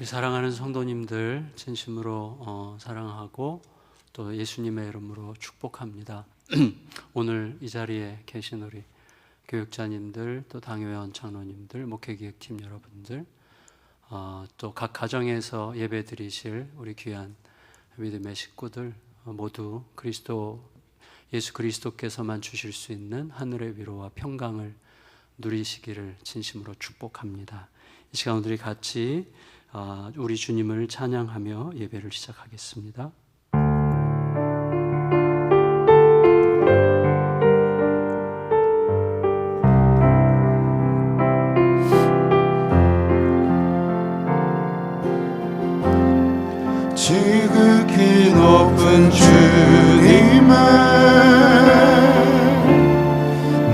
우리 사랑하는 성도님들 진심으로 사랑하고 또 예수님의 이름으로 축복합니다. 오늘 이 자리에 계신 우리 교육자님들, 또 당회원 장로님들, 목회기획팀 여러분들, 또 각 가정에서 예배 드리실 우리 귀한 믿음의 식구들 모두 예수 그리스도께서만 주실 수 있는 하늘의 위로와 평강을 누리시기를 진심으로 축복합니다. 이 시간 우리 같이 우리 주님을 찬양하며 예배를 시작하겠습니다. 지극히 높은 주님의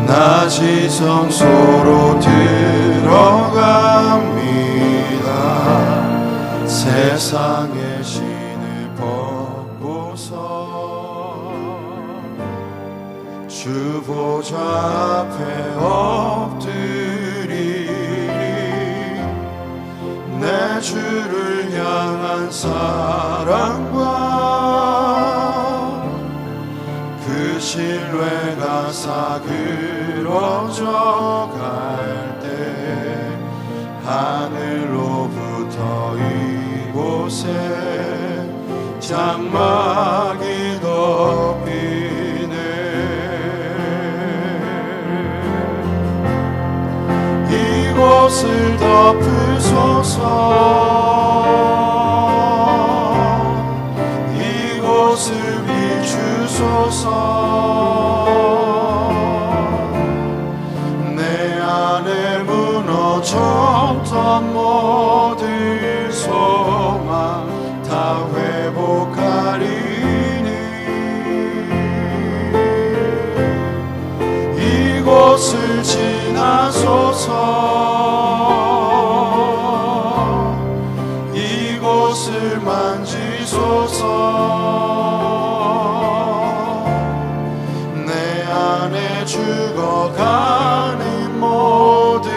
낮이 성소로 들어갑니다. 세상의 신을 벗고서 주 보좌 앞에 엎드리리. 내 주를 향한 사랑과 그 신뢰가 사그러져 갈 때 하늘로부터 이곳에 장막이 덮이네. 이곳을 덮으소서. 이곳을 비추소서. 내 안에 무너졌던 모든 소망 다 회복하리니. 이곳을 지나소서. 이곳을 만지소서. 내 안에 죽어가는 모든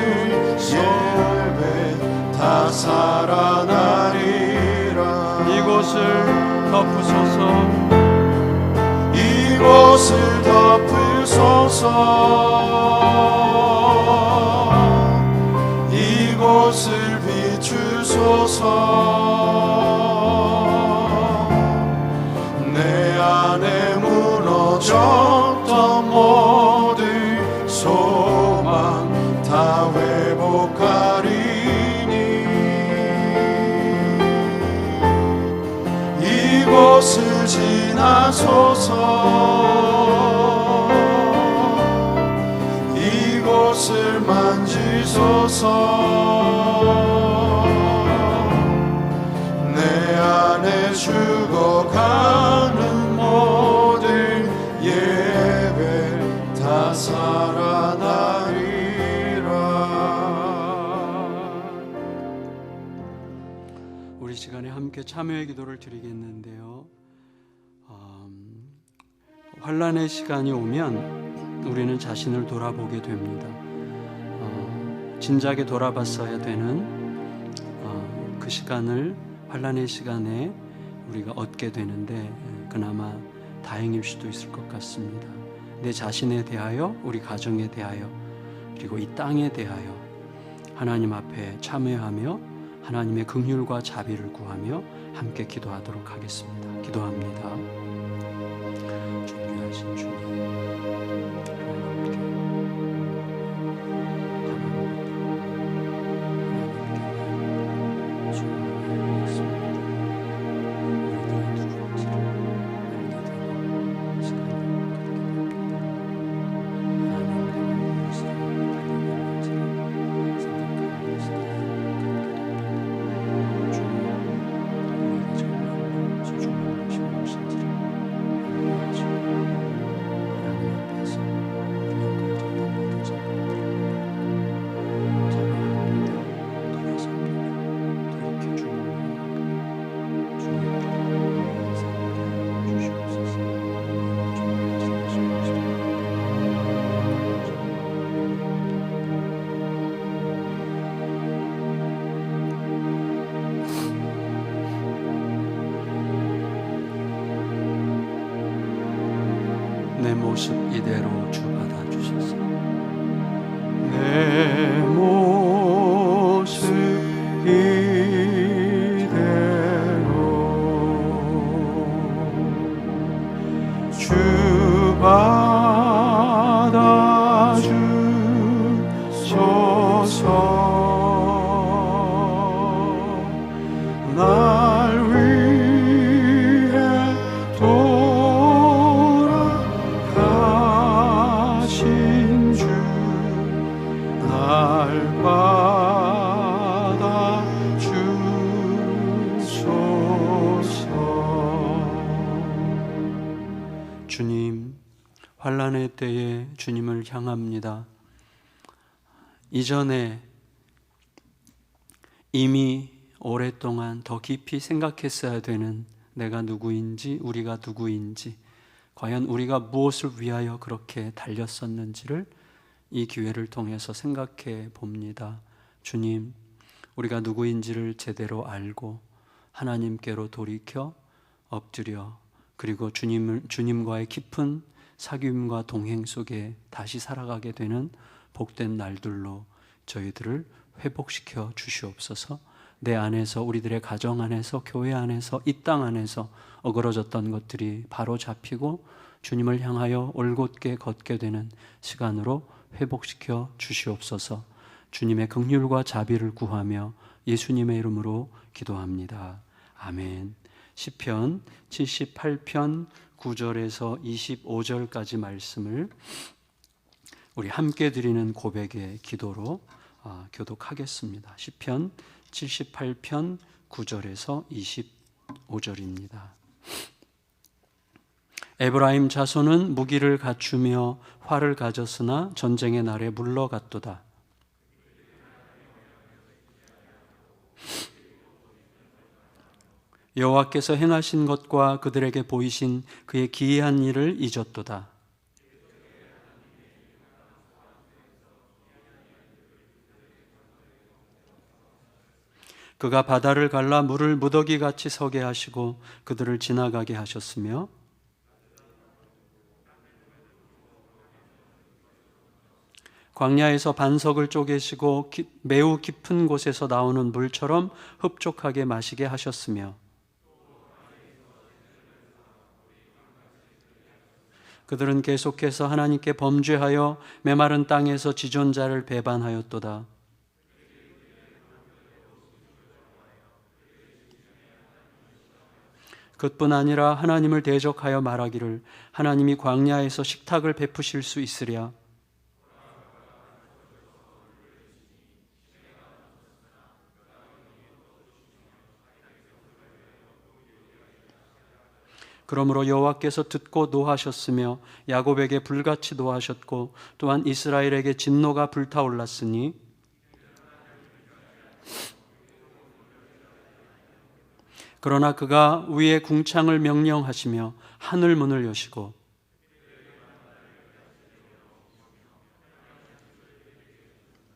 예배 다 살아나리라. 이곳을 덮으소서. 이곳을 덮으소서. 이곳을 비추소서. 내 안에 무너졌던 모든 소망 다 회복하리니. 이곳을 지나소서. 이곳을 만지소서. 내 안에 죽어가는 모든 예배 다 살아나리라. 우리 시간에 함께 참여의 기도를 드리겠는데요. 환난의 시간이 오면 우리는 자신을 돌아보게 됩니다. 진작에 돌아봤어야 되는 그 시간을 환난의 시간에 우리가 얻게 되는데 그나마 다행일 수도 있을 것 같습니다. 내 자신에 대하여, 우리 가정에 대하여, 그리고 이 땅에 대하여 하나님 앞에 참회하며 하나님의 긍휼과 자비를 구하며 함께 기도하도록 하겠습니다. 기도합니다. 존귀하신 주님, 내 모습 이대로 주 받아주셔서 내 모습 이대로 주 받아주소서. 날 위해 돌아가신 주 날 받아주소서. 주님, 환난의 때에 주님을 향합니다. 이전에 이미 오랫동안 더 깊이 생각했어야 되는 내가 누구인지, 우리가 누구인지, 과연 우리가 무엇을 위하여 그렇게 달렸었는지를 이 기회를 통해서 생각해 봅니다. 주님, 우리가 누구인지를 제대로 알고 하나님께로 돌이켜 엎드려 그리고 주님과의 깊은 사귐과 동행 속에 다시 살아가게 되는 복된 날들로 저희들을 회복시켜 주시옵소서. 내 안에서, 우리들의 가정 안에서, 교회 안에서, 이 땅 안에서 어그러졌던 것들이 바로 잡히고 주님을 향하여 올곧게 걷게 되는 시간으로 회복시켜 주시옵소서. 주님의 긍휼과 자비를 구하며 예수님의 이름으로 기도합니다. 아멘. 시편 78편 9절에서 25절까지 말씀을 우리 함께 드리는 고백의 기도로 교독하겠습니다. 시편 78편 9절에서 25절입니다. 에브라임 자손은 무기를 갖추며 활을 가졌으나 전쟁의 날에 물러갔도다. 여호와께서 행하신 것과 그들에게 보이신 그의 기이한 일을 잊었도다. 그가 바다를 갈라 물을 무더기같이 서게 하시고 그들을 지나가게 하셨으며 광야에서 반석을 쪼개시고 매우 깊은 곳에서 나오는 물처럼 흡족하게 마시게 하셨으며 그들은 계속해서 하나님께 범죄하여 메마른 땅에서 지존자를 배반하였도다. 그뿐 아니라 하나님을 대적하여 말하기를 하나님이 광야에서 식탁을 베푸실 수 있으랴. 그러므로 여호와께서 듣고 노하셨으며 야곱에게 불같이 노하셨고 또한 이스라엘에게 진노가 불타올랐으니 그러나 그가 위에 궁창을 명령하시며 하늘 문을 여시고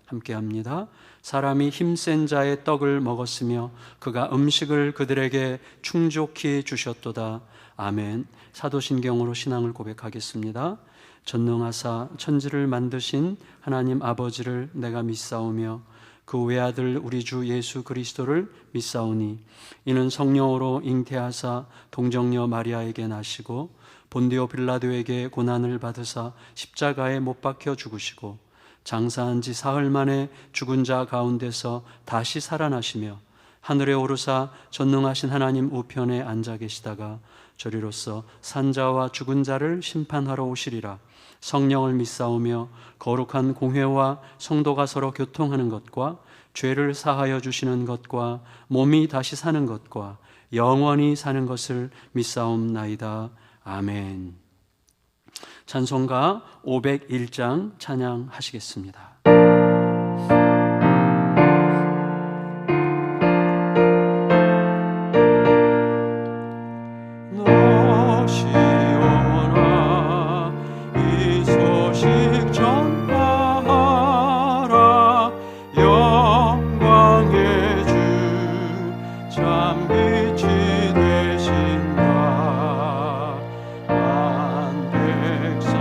함께합니다. 사람이 힘센 자의 떡을 먹었으며 그가 음식을 그들에게 충족히 주셨도다. 아멘. 사도신경으로 신앙을 고백하겠습니다. 전능하사 천지를 만드신 하나님 아버지를 내가 믿사오며 그 외아들 우리 주 예수 그리스도를 믿사오니 이는 성령으로 잉태하사 동정녀 마리아에게 나시고 본디오 빌라도에게 고난을 받으사 십자가에 못 박혀 죽으시고 장사한 지 사흘 만에 죽은 자 가운데서 다시 살아나시며 하늘에 오르사 전능하신 하나님 우편에 앉아 계시다가 저리로서 산자와 죽은 자를 심판하러 오시리라. 성령을 믿사오며 거룩한 공회와 성도가 서로 교통하는 것과 죄를 사하여 주시는 것과 몸이 다시 사는 것과 영원히 사는 것을 믿사옵나이다. 아멘. 찬송가 501장 찬양하시겠습니다. 백성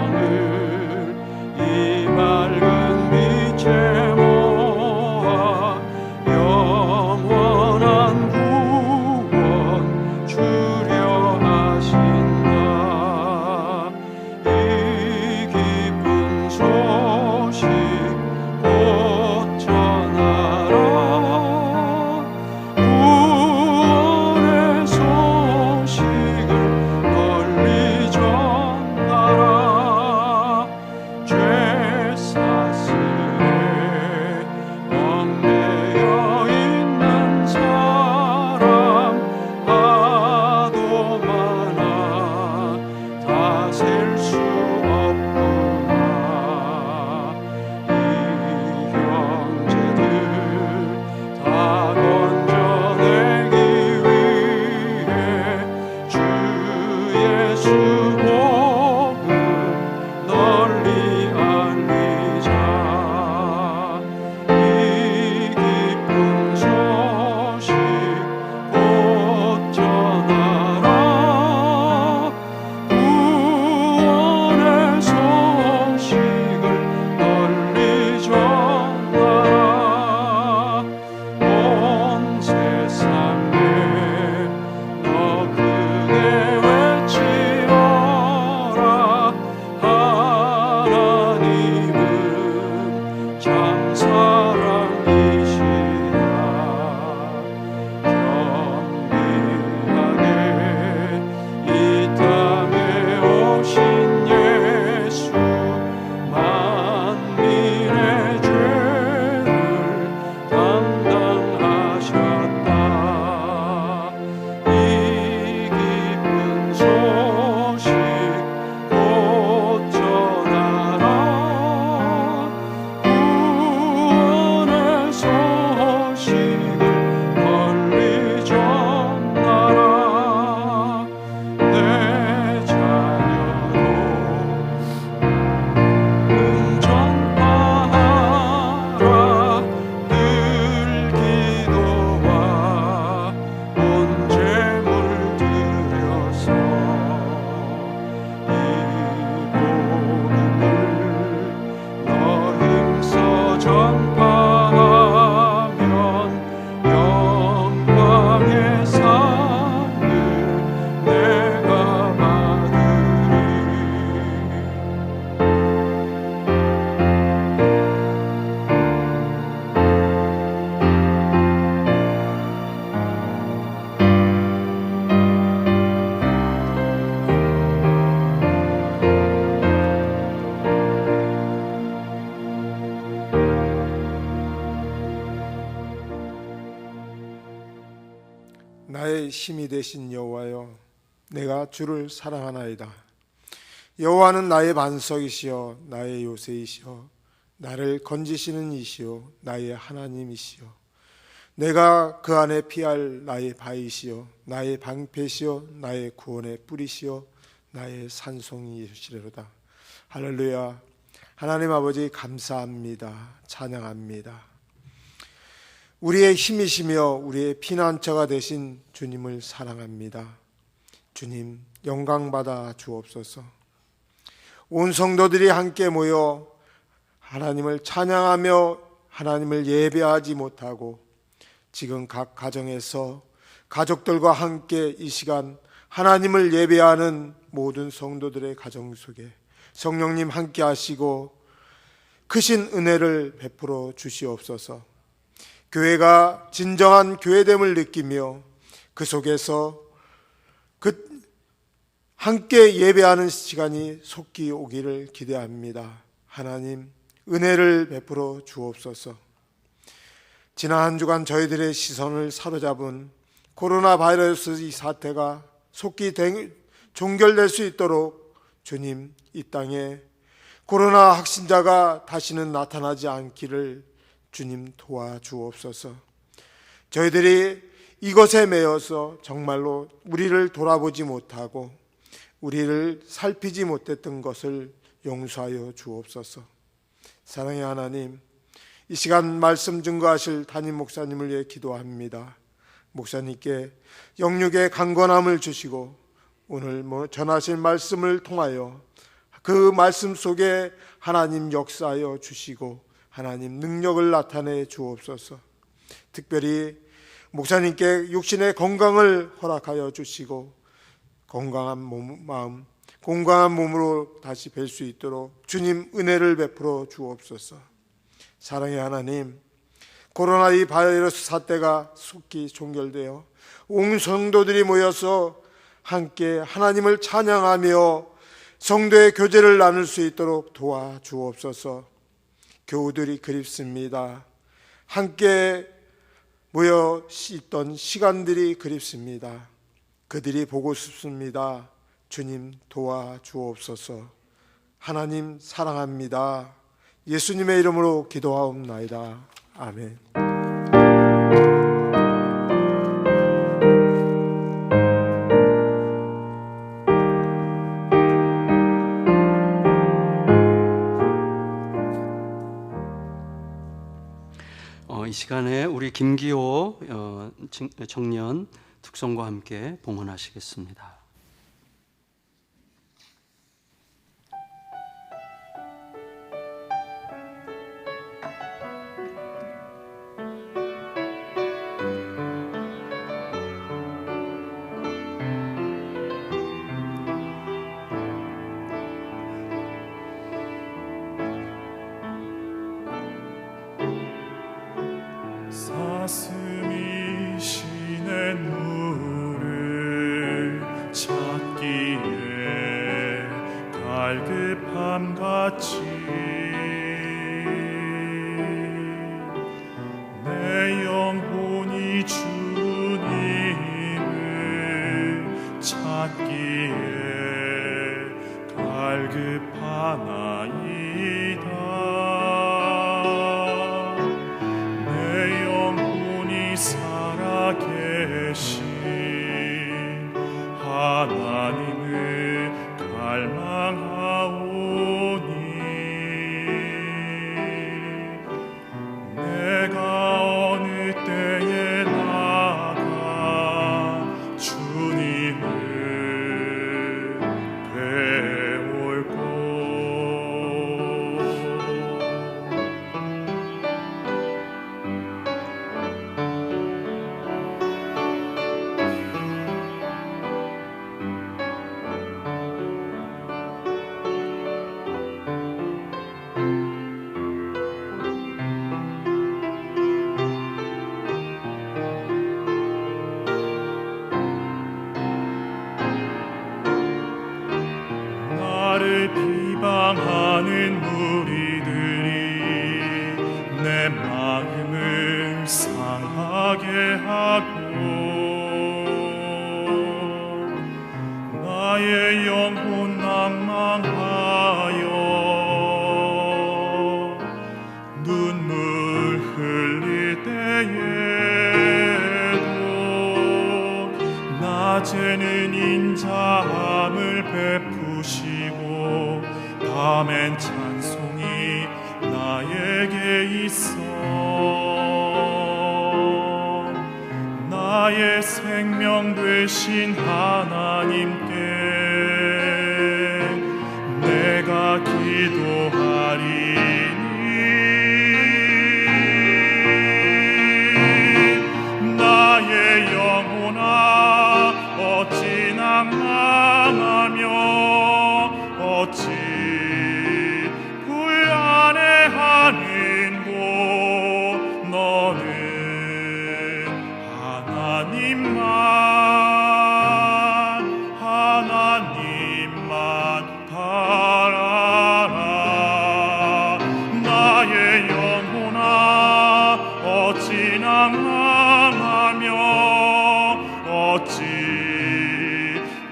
나의 힘이 되신 여호와여, 내가 주를 사랑하나이다. 여호와는 나의 반석이시여 나의 요새이시여 나를 건지시는 이시여 나의 하나님이시여, 내가 그 안에 피할 나의 바위시여 나의 방패시여 나의 구원의 뿌리시여 나의 산송이시로다. 할렐루야. 하나님 아버지 감사합니다. 찬양합니다. 우리의 힘이시며 우리의 피난처가 되신 주님을 사랑합니다. 주님 영광받아 주옵소서. 온 성도들이 함께 모여 하나님을 찬양하며 하나님을 예배하지 못하고 지금 각 가정에서 가족들과 함께 이 시간 하나님을 예배하는 모든 성도들의 가정 속에 성령님 함께 하시고 크신 은혜를 베풀어 주시옵소서. 교회가 진정한 교회됨을 느끼며 그 속에서 함께 예배하는 시간이 속히 오기를 기대합니다. 하나님 은혜를 베풀어 주옵소서. 지난 한 주간 저희들의 시선을 사로잡은 코로나 바이러스 이 사태가 속히 종결될 수 있도록 주님 이 땅에 코로나 확진자가 다시는 나타나지 않기를 주님 도와주옵소서. 저희들이 이것에 매여서 정말로 우리를 돌아보지 못하고 우리를 살피지 못했던 것을 용서하여 주옵소서. 사랑의 하나님, 이 시간 말씀 증거하실 담임 목사님을 위해 기도합니다. 목사님께 영육의 강건함을 주시고 오늘 전하실 말씀을 통하여 그 말씀 속에 하나님 역사하여 주시고 하나님 능력을 나타내 주옵소서. 특별히 목사님께 육신의 건강을 허락하여 주시고 건강한 마음, 건강한 몸으로 다시 뵐 수 있도록 주님 은혜를 베풀어 주옵소서. 사랑의 하나님, 코로나 이 바이러스 사태가 속히 종결되어 온 성도들이 모여서 함께 하나님을 찬양하며 성도의 교제를 나눌 수 있도록 도와주옵소서. 교우들이 그립습니다. 함께 모여 있던 시간들이 그립습니다. 그들이 보고 싶습니다. 주님 도와주옵소서. 하나님 사랑합니다. 예수님의 이름으로 기도하옵나이다. 아멘. 이 시간에 우리 김기호 청년 특송과 함께 봉헌하시겠습니다. 사슴이 시냇 물을 찾기에 갈급함같이 내 영혼이 주님을 찾기에 갈급하나이다. 살아계신 하나님을 갈망하오니 내가 어느 때에 나가 주님을 배울고 나를 비방하는 무리들이 내 마음을 상하게 하고 낮에는 인자함을 베푸시고 밤엔 찬송이 나에게 있어. 나의 생명 되신 하나님께 내가 기도하리니 나의 영혼아 어찌 낭망하며 어찌 불안해하는고. 너는 하나님만 바라라. 나의 영혼아 어찌 낭망하며 어찌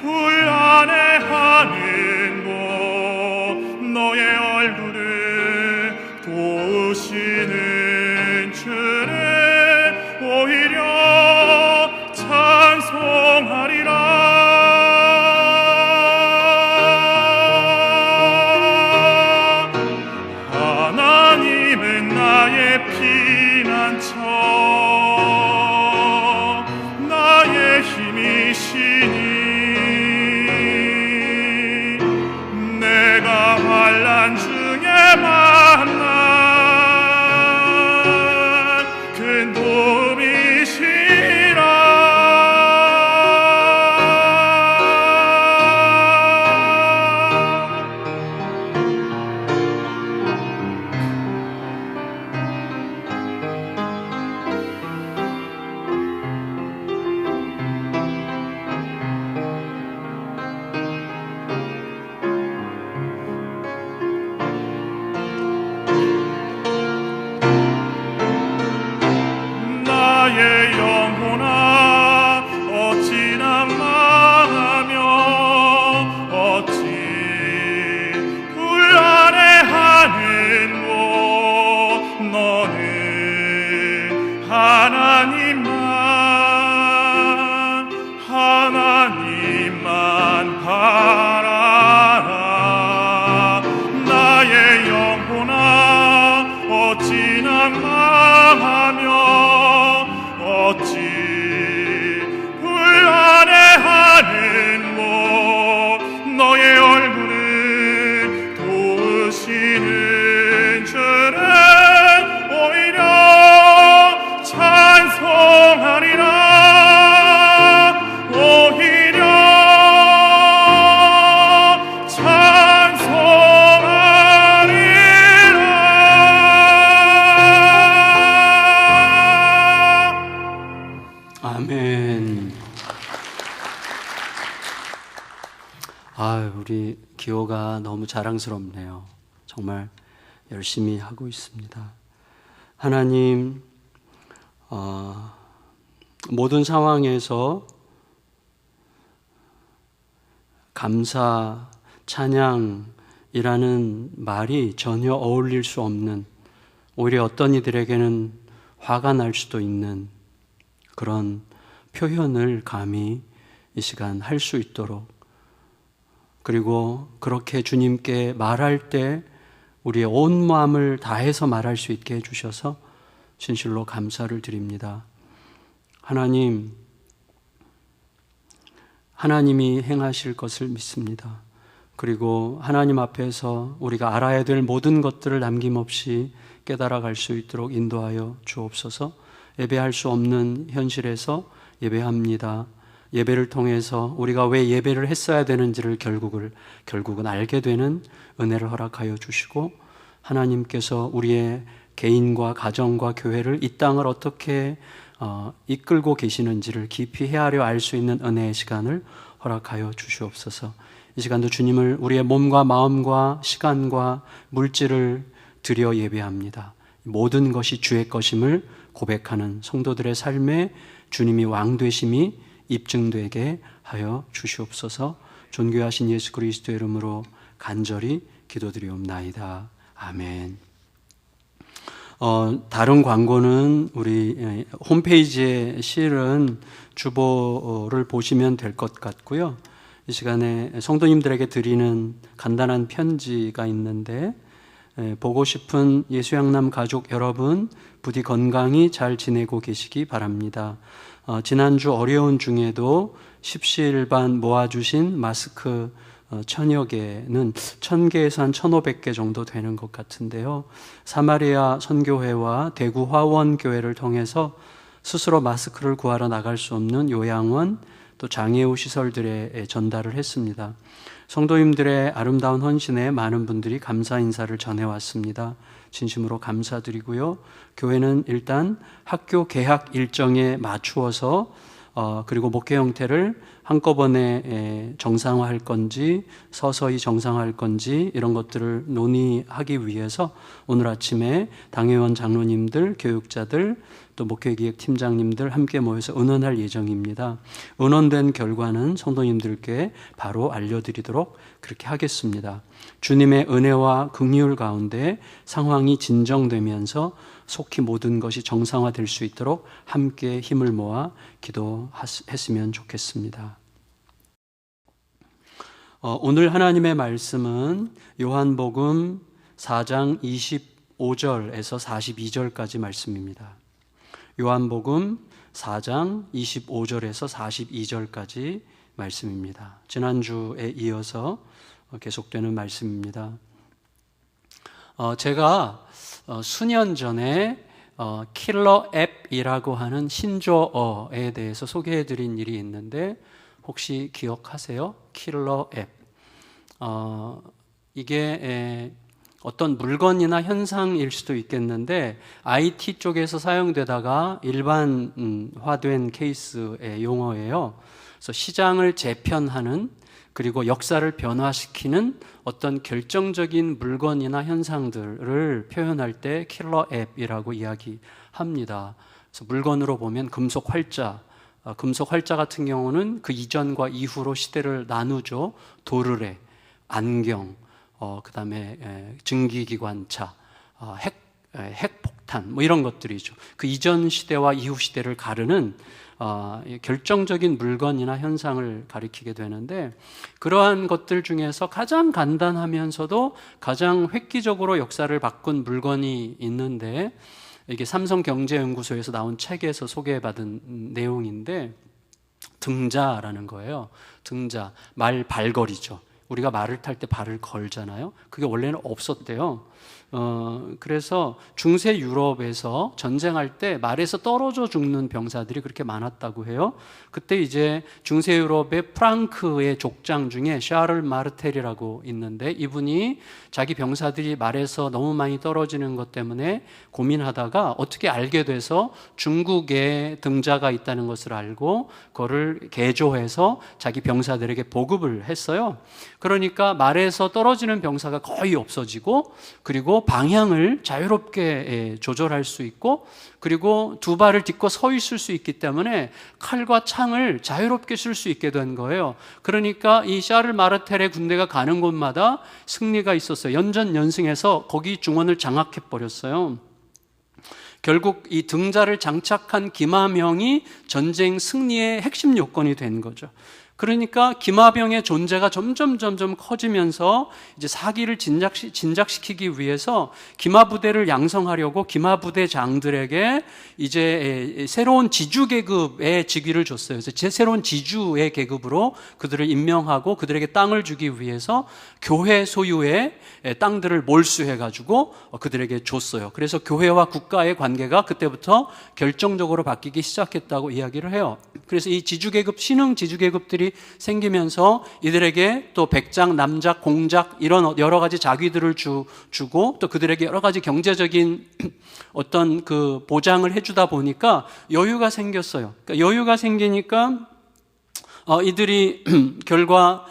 불안해하는고. 너의 얼굴을 도우시는 주를 오히려 찬송하리라. 하나님은 나의 피난처 나의 힘이시니 내가 환난 중에 만난 큰 도움이시라. 나의 영혼아 어찌 낭망하며 어찌 불안해하는고. 너는 하나님만 바라라. 나의 영혼아 어찌 낭망하며 어찌 불안해하는고. 너의 얼굴을 도우시는 주를 오히려 찬송하리라. 오히려 찬송하리라. 아멘. 우리 기호가 너무 자랑스럽네요. 정말 열심히 하고 있습니다. 하나님, 모든 상황에서 감사, 찬양이라는 말이 전혀 어울릴 수 없는, 오히려 어떤 이들에게는 화가 날 수도 있는 그런 표현을 감히 이 시간 할 수 있도록, 그리고 그렇게 주님께 말할 때 우리의 온 마음을 다해서 말할 수 있게 해주셔서 진실로 감사를 드립니다. 하나님, 하나님이 행하실 것을 믿습니다. 그리고 하나님 앞에서 우리가 알아야 될 모든 것들을 남김없이 깨달아갈 수 있도록 인도하여 주옵소서. 예배할 수 없는 현실에서 예배합니다. 예배를 통해서 우리가 왜 예배를 했어야 되는지를 결국은 알게 되는 은혜를 허락하여 주시고, 하나님께서 우리의 개인과 가정과 교회를, 이 땅을 어떻게 이끌고 계시는지를 깊이 헤아려 알 수 있는 은혜의 시간을 허락하여 주시옵소서. 이 시간도 주님을 우리의 몸과 마음과 시간과 물질을 드려 예배합니다. 모든 것이 주의 것임을 고백하는 성도들의 삶에 주님이 왕 되심이 입증되게 하여 주시옵소서. 존귀하신 예수 그리스도의 이름으로 간절히 기도드리옵나이다. 아멘. 다른 광고는 우리 홈페이지에 실은 주보를 보시면 될 것 같고요. 이 시간에 성도님들에게 드리는 간단한 편지가 있는데, 보고 싶은 예수양남 가족 여러분, 부디 건강히 잘 지내고 계시기 바랍니다. 지난주 어려운 중에도 십시일반 모아주신 마스크 1000여 개는 1000개에서 한 1500개 정도 되는 것 같은데요. 사마리아 선교회와 대구 화원교회를 통해서 스스로 마스크를 구하러 나갈 수 없는 요양원, 또 장애우 시설들에 전달을 했습니다. 성도님들의 아름다운 헌신에 많은 분들이 감사 인사를 전해왔습니다. 진심으로 감사드리고요. 교회는 일단 학교 개학 일정에 맞추어서 그리고 목회 형태를 한꺼번에 정상화할 건지 서서히 정상화할 건지 이런 것들을 논의하기 위해서 오늘 아침에 당회원 장로님들, 교육자들, 또 목회기획팀장님들 함께 모여서 의논할 예정입니다. 의논된 결과는 성도님들께 바로 알려드리도록 그렇게 하겠습니다. 주님의 은혜와 긍휼 가운데 상황이 진정되면서 속히 모든 것이 정상화될 수 있도록 함께 힘을 모아 기도했으면 좋겠습니다. 오늘 하나님의 말씀은 요한복음 4장 25절에서 42절까지 말씀입니다. 요한복음 4장 25절에서 42절까지 말씀입니다. 지난주에 이어서 계속되는 말씀입니다. 제가 수년 전에 킬러 앱이라고 하는 신조어에 대해서 소개해드린 일이 있는데 혹시 기억하세요? 킬러 앱. 이게 어떤 물건이나 현상일 수도 있겠는데 IT 쪽에서 사용되다가 일반화된 케이스의 용어예요. 그래서 시장을 재편하는, 그리고 역사를 변화시키는 어떤 결정적인 물건이나 현상들을 표현할 때 킬러 앱이라고 이야기합니다. 그래서 물건으로 보면 금속 활자, 금속 활자 같은 경우는 그 이전과 이후로 시대를 나누죠. 도르래, 안경, 그 다음에 증기기관차, 핵폭탄, 뭐 이런 것들이죠. 그 이전 시대와 이후 시대를 가르는 결정적인 물건이나 현상을 가리키게 되는데, 그러한 것들 중에서 가장 간단하면서도 가장 획기적으로 역사를 바꾼 물건이 있는데, 이게 삼성경제연구소에서 나온 책에서 소개받은 내용인데 등자라는 거예요. 등자, 말 발걸이죠. 우리가 말을 탈 때 발을 걸잖아요. 그게 원래는 없었대요. 그래서 중세 유럽에서 전쟁할 때 말에서 떨어져 죽는 병사들이 그렇게 많았다고 해요. 그때 이제 중세 유럽의 프랑크의 족장 중에 샤를 마르텔이라고 있는데, 이분이 자기 병사들이 말에서 너무 많이 떨어지는 것 때문에 고민하다가 어떻게 알게 돼서 중국에 등자가 있다는 것을 알고 그거를 개조해서 자기 병사들에게 보급을 했어요. 그러니까 말에서 떨어지는 병사가 거의 없어지고, 그리고 방향을 자유롭게 조절할 수 있고, 그리고 두 발을 딛고 서 있을 수 있기 때문에 칼과 창을 자유롭게 쓸 수 있게 된 거예요. 그러니까 이 샤를 마르텔의 군대가 가는 곳마다 승리가 있었어요. 연전연승해서 거기 중원을 장악해 버렸어요. 결국 이 등자를 장착한 김하병이 전쟁 승리의 핵심 요건이 된 거죠. 그러니까 김하병의 존재가 점점 커지면서 이제 사기를 진작시키기 위해서 김하부대를 양성하려고 김하부대장들에게 이제 새로운 지주 계급의 직위를 줬어요. 그래서 새로운 지주의 계급으로 그들을 임명하고 그들에게 땅을 주기 위해서 교회 소유의 땅들을 몰수해가지고 그들에게 줬어요. 그래서 교회와 국가의 관계가 그때부터 결정적으로 바뀌기 시작했다고 이야기를 해요. 그래서 이 지주계급, 신흥 지주계급들이 생기면서 이들에게 또 백작, 남작, 공작 이런 여러 가지 자귀들을 주고 또 그들에게 여러 가지 경제적인 어떤 그 보장을 해주다 보니까 여유가 생겼어요. 그러니까 여유가 생기니까 이들이 결과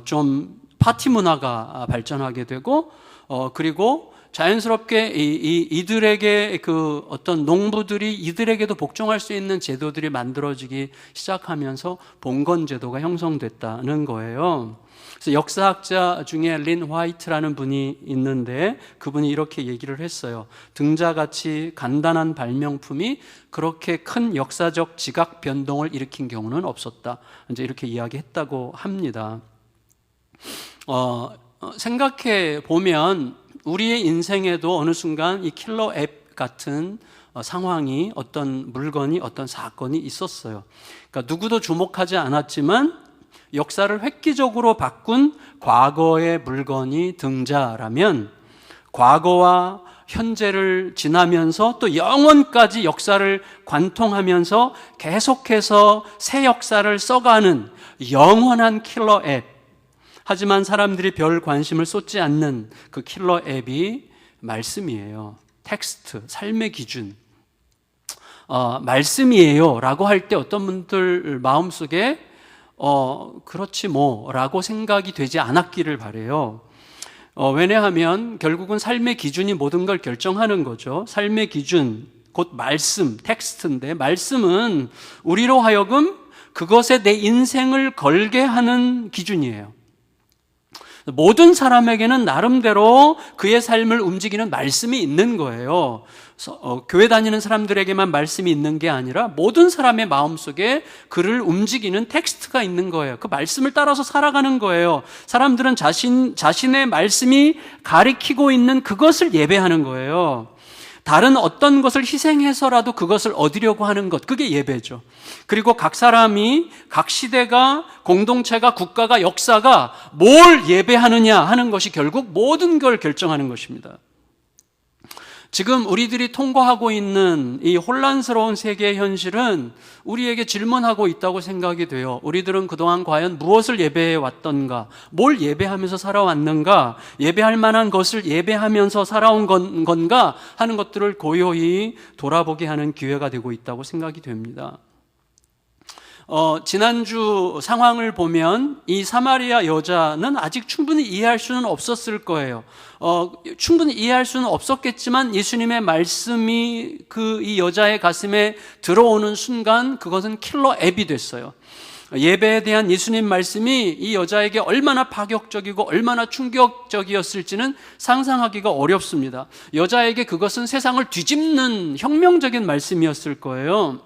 좀 파티 문화가 발전하게 되고 그리고 자연스럽게 이들에게 그 어떤 농부들이 이들에게도 복종할 수 있는 제도들이 만들어지기 시작하면서 봉건 제도가 형성됐다는 거예요. 그래서 역사학자 중에 린 화이트라는 분이 있는데 그분이 이렇게 얘기를 했어요. 등자같이 간단한 발명품이 그렇게 큰 역사적 지각 변동을 일으킨 경우는 없었다. 이제 이렇게 이야기했다고 합니다. 생각해 보면 우리의 인생에도 어느 순간 이 킬러 앱 같은 상황이, 어떤 물건이, 어떤 사건이 있었어요. 그러니까 누구도 주목하지 않았지만 역사를 획기적으로 바꾼 과거의 물건이 등자라면 과거와 현재를 지나면서 또 영원까지 역사를 관통하면서 계속해서 새 역사를 써가는 영원한 킬러 앱, 하지만 사람들이 별 관심을 쏟지 않는 그 킬러 앱이 말씀이에요. 텍스트, 삶의 기준. 말씀이에요 라고 할 때 어떤 분들 마음속에 그렇지 뭐 라고 생각이 되지 않았기를 바라요. 왜냐하면 결국은 삶의 기준이 모든 걸 결정하는 거죠. 삶의 기준, 곧 말씀, 텍스트인데 말씀은 우리로 하여금 그것에 내 인생을 걸게 하는 기준이에요. 모든 사람에게는 나름대로 그의 삶을 움직이는 말씀이 있는 거예요. 교회 다니는 사람들에게만 말씀이 있는 게 아니라 모든 사람의 마음속에 그를 움직이는 텍스트가 있는 거예요. 그 말씀을 따라서 살아가는 거예요. 사람들은 자신의 말씀이 가리키고 있는 그것을 예배하는 거예요. 다른 어떤 것을 희생해서라도 그것을 얻으려고 하는 것, 그게 예배죠. 그리고 각 사람이, 각 시대가, 공동체가, 국가가, 역사가 뭘 예배하느냐 하는 것이 결국 모든 걸 결정하는 것입니다. 지금 우리들이 통과하고 있는 이 혼란스러운 세계의 현실은 우리에게 질문하고 있다고 생각이 돼요. 우리들은 그동안 과연 무엇을 예배해 왔던가, 뭘 예배하면서 살아왔는가, 예배할 만한 것을 예배하면서 살아온 건가 하는 것들을 고요히 돌아보게 하는 기회가 되고 있다고 생각이 됩니다. 지난주 상황을 보면 이 사마리아 여자는 아직 충분히 이해할 수는 없었을 거예요. 충분히 이해할 수는 없었겠지만 예수님의 말씀이 이 여자의 가슴에 들어오는 순간 그것은 킬러 앱이 됐어요. 예배에 대한 예수님 말씀이 이 여자에게 얼마나 파격적이고 얼마나 충격적이었을지는 상상하기가 어렵습니다. 여자에게 그것은 세상을 뒤집는 혁명적인 말씀이었을 거예요.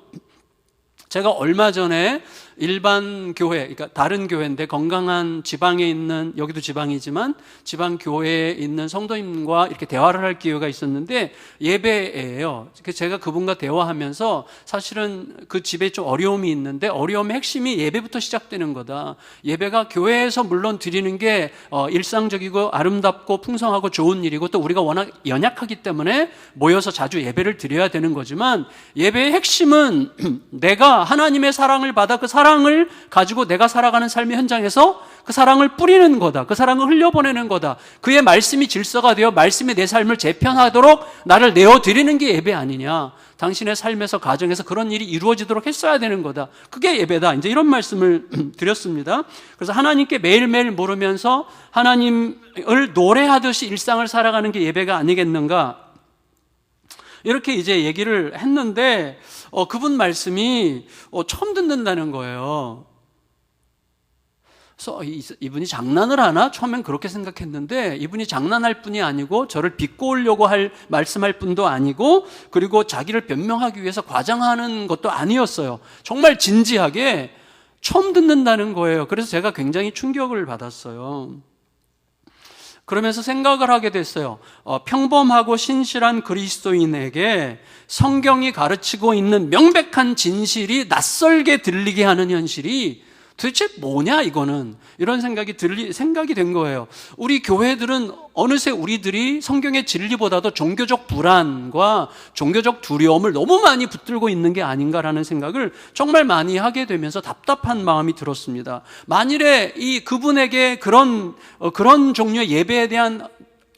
제가 얼마 전에 일반 교회, 그러니까 다른 교회인데 건강한 지방에 있는, 여기도 지방이지만 지방 교회에 있는 성도님과 이렇게 대화를 할 기회가 있었는데 예배예요. 제가 그분과 대화하면서 사실은 그 집에 좀 어려움이 있는데 어려움의 핵심이 예배부터 시작되는 거다. 예배가 교회에서 물론 드리는 게 일상적이고 아름답고 풍성하고 좋은 일이고 또 우리가 워낙 연약하기 때문에 모여서 자주 예배를 드려야 되는 거지만 예배의 핵심은 내가 하나님의 사랑을 받아 그 사랑을 가지고 내가 살아가는 삶의 현장에서 그 사랑을 뿌리는 거다. 그 사랑을 흘려보내는 거다. 그의 말씀이 질서가 되어 말씀이 내 삶을 재편하도록 나를 내어드리는 게 예배 아니냐. 당신의 삶에서 가정에서 그런 일이 이루어지도록 했어야 되는 거다. 그게 예배다. 이제 이런 말씀을 드렸습니다. 그래서 하나님께 매일매일 물으면서 하나님을 노래하듯이 일상을 살아가는 게 예배가 아니겠는가. 이렇게 이제 얘기를 했는데 그분 말씀이 처음 듣는다는 거예요. 그래서 이분이 장난을 하나? 처음엔 그렇게 생각했는데 이분이 장난할 뿐이 아니고 저를 비꼬으려고 말씀할 뿐도 아니고 그리고 자기를 변명하기 위해서 과장하는 것도 아니었어요. 정말 진지하게 처음 듣는다는 거예요. 그래서 제가 굉장히 충격을 받았어요. 그러면서 생각을 하게 됐어요. 평범하고 신실한 그리스도인에게 성경이 가르치고 있는 명백한 진실이 낯설게 들리게 하는 현실이 도대체 뭐냐 이거는, 이런 생각이 된 거예요. 우리 교회들은 어느새 우리들이 성경의 진리보다도 종교적 불안과 종교적 두려움을 너무 많이 붙들고 있는 게 아닌가라는 생각을 정말 많이 하게 되면서 답답한 마음이 들었습니다. 만일에 그분에게 그런 종류의 예배에 대한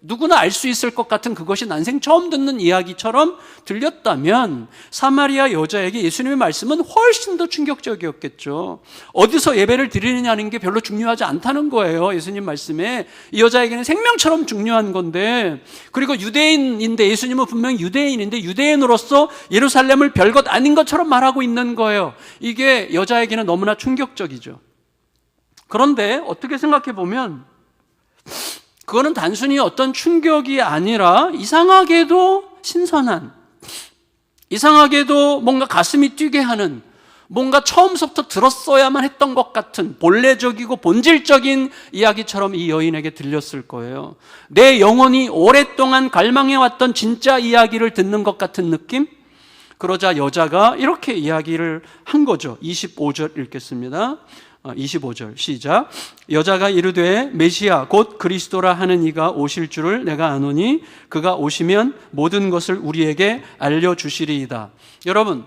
누구나 알 수 있을 것 같은 그것이 난생 처음 듣는 이야기처럼 들렸다면 사마리아 여자에게 예수님의 말씀은 훨씬 더 충격적이었겠죠. 어디서 예배를 드리느냐는 게 별로 중요하지 않다는 거예요. 예수님 말씀에 이 여자에게는 생명처럼 중요한 건데, 그리고 유대인인데, 예수님은 분명히 유대인인데 유대인으로서 예루살렘을 별것 아닌 것처럼 말하고 있는 거예요. 이게 여자에게는 너무나 충격적이죠. 그런데 어떻게 생각해 보면 그거는 단순히 어떤 충격이 아니라 이상하게도 신선한, 이상하게도 뭔가 가슴이 뛰게 하는, 뭔가 처음부터 들었어야만 했던 것 같은 본래적이고 본질적인 이야기처럼 이 여인에게 들렸을 거예요. 내 영혼이 오랫동안 갈망해왔던 진짜 이야기를 듣는 것 같은 느낌? 그러자 여자가 이렇게 이야기를 한 거죠. 25절 읽겠습니다. 25절 시작. 여자가 이르되 메시아 곧 그리스도라 하는 이가 오실 줄을 내가 아노니 그가 오시면 모든 것을 우리에게 알려주시리이다. 여러분,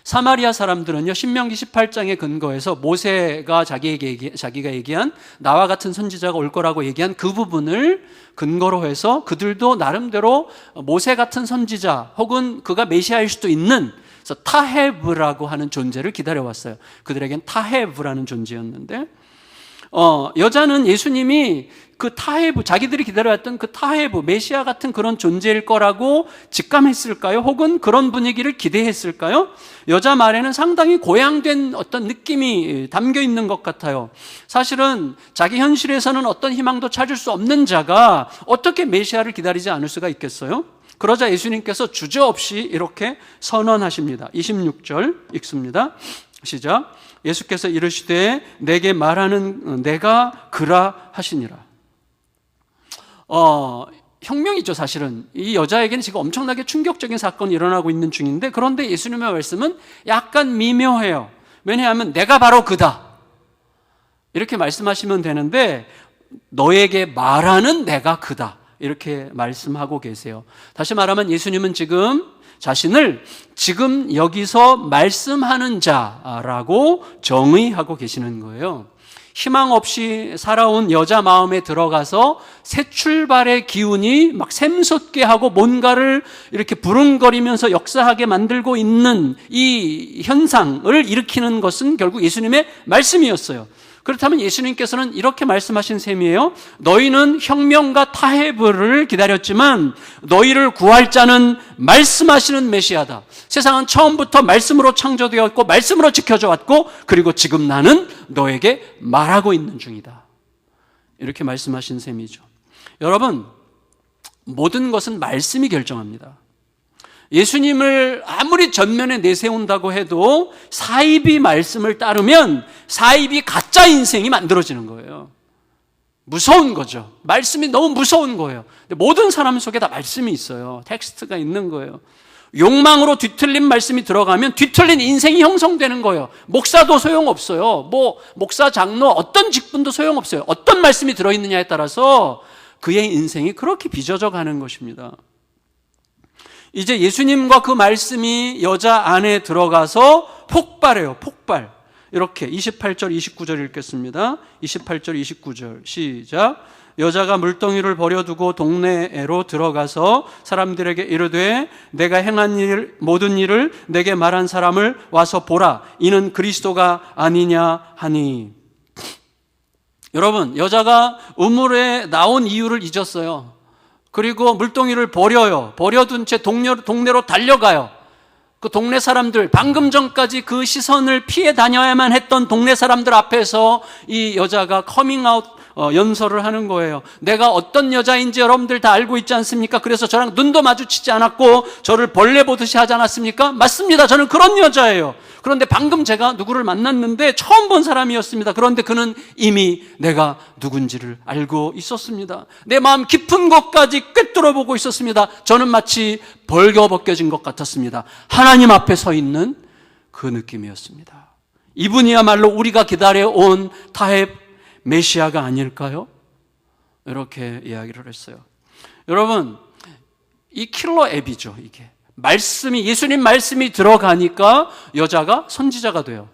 사마리아 사람들은요, 신명기 18장에 근거해서 모세가 자기가 얘기한 나와 같은 선지자가 올 거라고 얘기한 그 부분을 근거로 해서 그들도 나름대로 모세 같은 선지자 혹은 그가 메시아일 수도 있는, 그래서 타헤브라고 하는 존재를 기다려왔어요. 그들에겐 타헤브라는 존재였는데, 여자는 예수님이 그 타헤브, 자기들이 기다려왔던 그 타헤브, 메시아 같은 그런 존재일 거라고 직감했을까요? 혹은 그런 분위기를 기대했을까요? 여자 말에는 상당히 고양된 어떤 느낌이 담겨 있는 것 같아요. 사실은 자기 현실에서는 어떤 희망도 찾을 수 없는 자가 어떻게 메시아를 기다리지 않을 수가 있겠어요? 그러자 예수님께서 주저없이 이렇게 선언하십니다. 26절 읽습니다. 시작. 예수께서 이르시되 내게 말하는 내가 그라 하시니라. 혁명이죠. 사실은 이 여자에게는 지금 엄청나게 충격적인 사건이 일어나고 있는 중인데, 그런데 예수님의 말씀은 약간 미묘해요. 왜냐하면 내가 바로 그다 이렇게 말씀하시면 되는데, 너에게 말하는 내가 그다 이렇게 말씀하고 계세요. 다시 말하면 예수님은 지금 자신을 지금 여기서 말씀하는 자라고 정의하고 계시는 거예요. 희망 없이 살아온 여자 마음에 들어가서 새 출발의 기운이 막 샘솟게 하고 뭔가를 이렇게 부릉거리면서 역사하게 만들고 있는 이 현상을 일으키는 것은 결국 예수님의 말씀이었어요. 그렇다면 예수님께서는 이렇게 말씀하신 셈이에요. 너희는 혁명과 타헤브를 기다렸지만 너희를 구할 자는 말씀하시는 메시아다. 세상은 처음부터 말씀으로 창조되었고 말씀으로 지켜져 왔고, 그리고 지금 나는 너에게 말하고 있는 중이다. 이렇게 말씀하신 셈이죠. 여러분, 모든 것은 말씀이 결정합니다. 예수님을 아무리 전면에 내세운다고 해도 사이비 말씀을 따르면 사이비 가짜 인생이 만들어지는 거예요. 무서운 거죠. 말씀이 너무 무서운 거예요. 근데 모든 사람 속에 다 말씀이 있어요. 텍스트가 있는 거예요. 욕망으로 뒤틀린 말씀이 들어가면 뒤틀린 인생이 형성되는 거예요. 목사도 소용없어요. 목사, 장로, 어떤 직분도 소용없어요. 어떤 말씀이 들어있느냐에 따라서 그의 인생이 그렇게 빚어져 가는 것입니다. 이제 예수님과 그 말씀이 여자 안에 들어가서 폭발해요. 폭발. 이렇게 28절 29절 읽겠습니다. 28절 29절 시작. 여자가 물동이를 버려두고 동네로 들어가서 사람들에게 이르되 내가 행한 모든 일을 내게 말한 사람을 와서 보라. 이는 그리스도가 아니냐 하니. 여러분, 여자가 우물에 나온 이유를 잊었어요. 그리고 물동이를 버려요. 버려둔 채 동네로 달려가요. 그 동네 사람들, 방금 전까지 그 시선을 피해 다녀야만 했던 동네 사람들 앞에서 이 여자가 커밍아웃 연설을 하는 거예요. 내가 어떤 여자인지 여러분들 다 알고 있지 않습니까? 그래서 저랑 눈도 마주치지 않았고 저를 벌레 보듯이 하지 않았습니까? 맞습니다. 저는 그런 여자예요. 그런데 방금 제가 누구를 만났는데 처음 본 사람이었습니다. 그런데 그는 이미 내가 누군지를 알고 있었습니다. 내 마음 깊은 곳까지 꿰뚫어보고 있었습니다. 저는 마치 벌거벗겨진 것 같았습니다. 하나님 앞에 서 있는 그 느낌이었습니다. 이분이야말로 우리가 기다려온 타협 메시아가 아닐까요? 이렇게 이야기를 했어요. 여러분, 이 킬러 앱이죠, 이게. 예수님 말씀이 들어가니까 여자가 선지자가 돼요.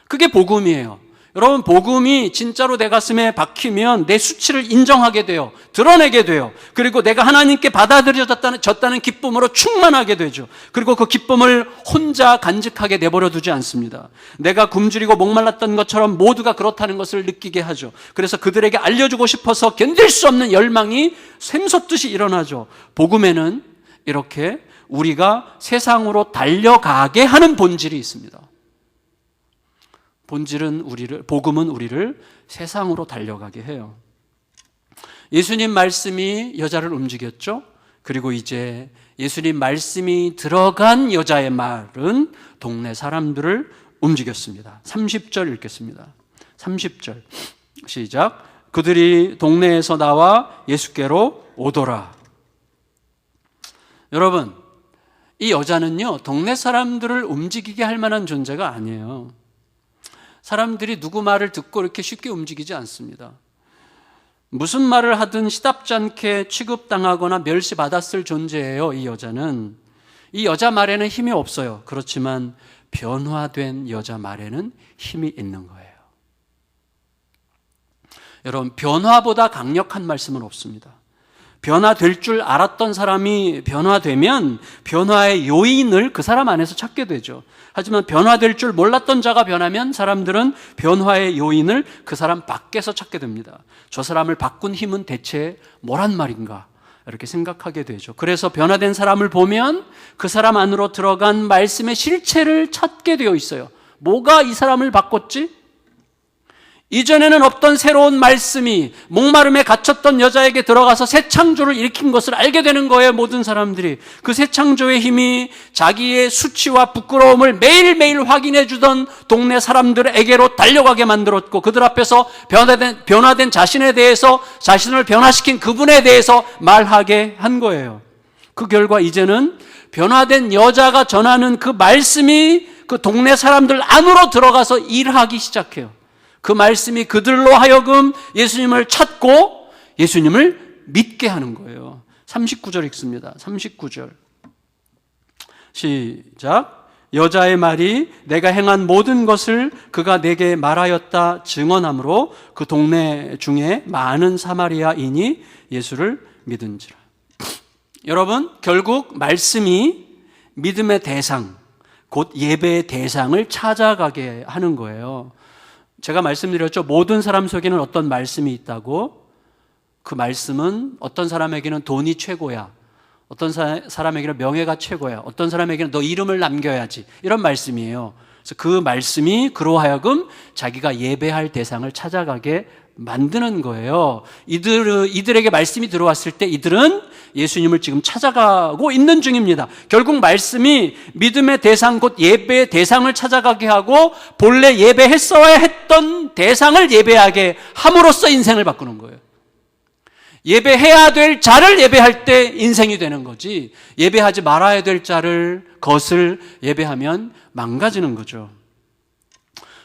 그게 복음이에요. 여러분, 복음이 진짜로 내 가슴에 박히면 내 수치를 인정하게 돼요. 드러내게 돼요. 그리고 내가 하나님께 받아들여졌다는 기쁨으로 충만하게 되죠. 그리고 그 기쁨을 혼자 간직하게 내버려 두지 않습니다. 내가 굶주리고 목말랐던 것처럼 모두가 그렇다는 것을 느끼게 하죠. 그래서 그들에게 알려주고 싶어서 견딜 수 없는 열망이 샘솟듯이 일어나죠. 복음에는 이렇게 우리가 세상으로 달려가게 하는 본질이 있습니다. 복음은 우리를 세상으로 달려가게 해요. 예수님 말씀이 여자를 움직였죠. 그리고 이제 예수님 말씀이 들어간 여자의 말은 동네 사람들을 움직였습니다. 30절 읽겠습니다. 30절 시작. 그들이 동네에서 나와 예수께로 오더라. 여러분, 이 여자는요, 동네 사람들을 움직이게 할 만한 존재가 아니에요. 사람들이 누구 말을 듣고 이렇게 쉽게 움직이지 않습니다. 무슨 말을 하든 시답지 않게 취급당하거나 멸시받았을 존재예요. 이 여자는. 이 여자 말에는 힘이 없어요. 그렇지만 변화된 여자 말에는 힘이 있는 거예요. 여러분, 변화보다 강력한 말씀은 없습니다. 변화될 줄 알았던 사람이 변화되면 변화의 요인을 그 사람 안에서 찾게 되죠. 하지만 변화될 줄 몰랐던 자가 변하면 사람들은 변화의 요인을 그 사람 밖에서 찾게 됩니다. 저 사람을 바꾼 힘은 대체 뭐란 말인가? 이렇게 생각하게 되죠. 그래서 변화된 사람을 보면 그 사람 안으로 들어간 말씀의 실체를 찾게 되어 있어요. 뭐가 이 사람을 바꿨지? 이전에는 없던 새로운 말씀이 목마름에 갇혔던 여자에게 들어가서 새 창조를 일으킨 것을 알게 되는 거예요. 모든 사람들이. 그 새 창조의 힘이 자기의 수치와 부끄러움을 매일매일 확인해 주던 동네 사람들에게로 달려가게 만들었고, 그들 앞에서 변화된 자신에 대해서, 자신을 변화시킨 그분에 대해서 말하게 한 거예요. 그 결과 이제는 변화된 여자가 전하는 그 말씀이 그 동네 사람들 안으로 들어가서 일하기 시작해요. 그 말씀이 그들로 하여금 예수님을 찾고 예수님을 믿게 하는 거예요. 39절 읽습니다. 39절 시작. 여자의 말이 내가 행한 모든 것을 그가 내게 말하였다 증언하므로 그 동네 중에 많은 사마리아인이 예수를 믿은지라. 여러분, 결국 말씀이 믿음의 대상, 곧 예배의 대상을 찾아가게 하는 거예요. 제가 말씀드렸죠. 모든 사람 속에는 어떤 말씀이 있다고. 그 말씀은 어떤 사람에게는 돈이 최고야, 어떤 사람에게는 명예가 최고야, 어떤 사람에게는 너 이름을 남겨야지, 이런 말씀이에요. 그래서 그 말씀이 그로 하여금 자기가 예배할 대상을 찾아가게 만드는 거예요. 이들에게 말씀이 들어왔을 때 이들은 예수님을 지금 찾아가고 있는 중입니다. 결국 말씀이 믿음의 대상, 곧 예배의 대상을 찾아가게 하고 본래 예배했어야 했던 대상을 예배하게 함으로써 인생을 바꾸는 거예요. 예배해야 될 자를 예배할 때 인생이 되는 거지, 예배하지 말아야 될 것을 예배하면 망가지는 거죠.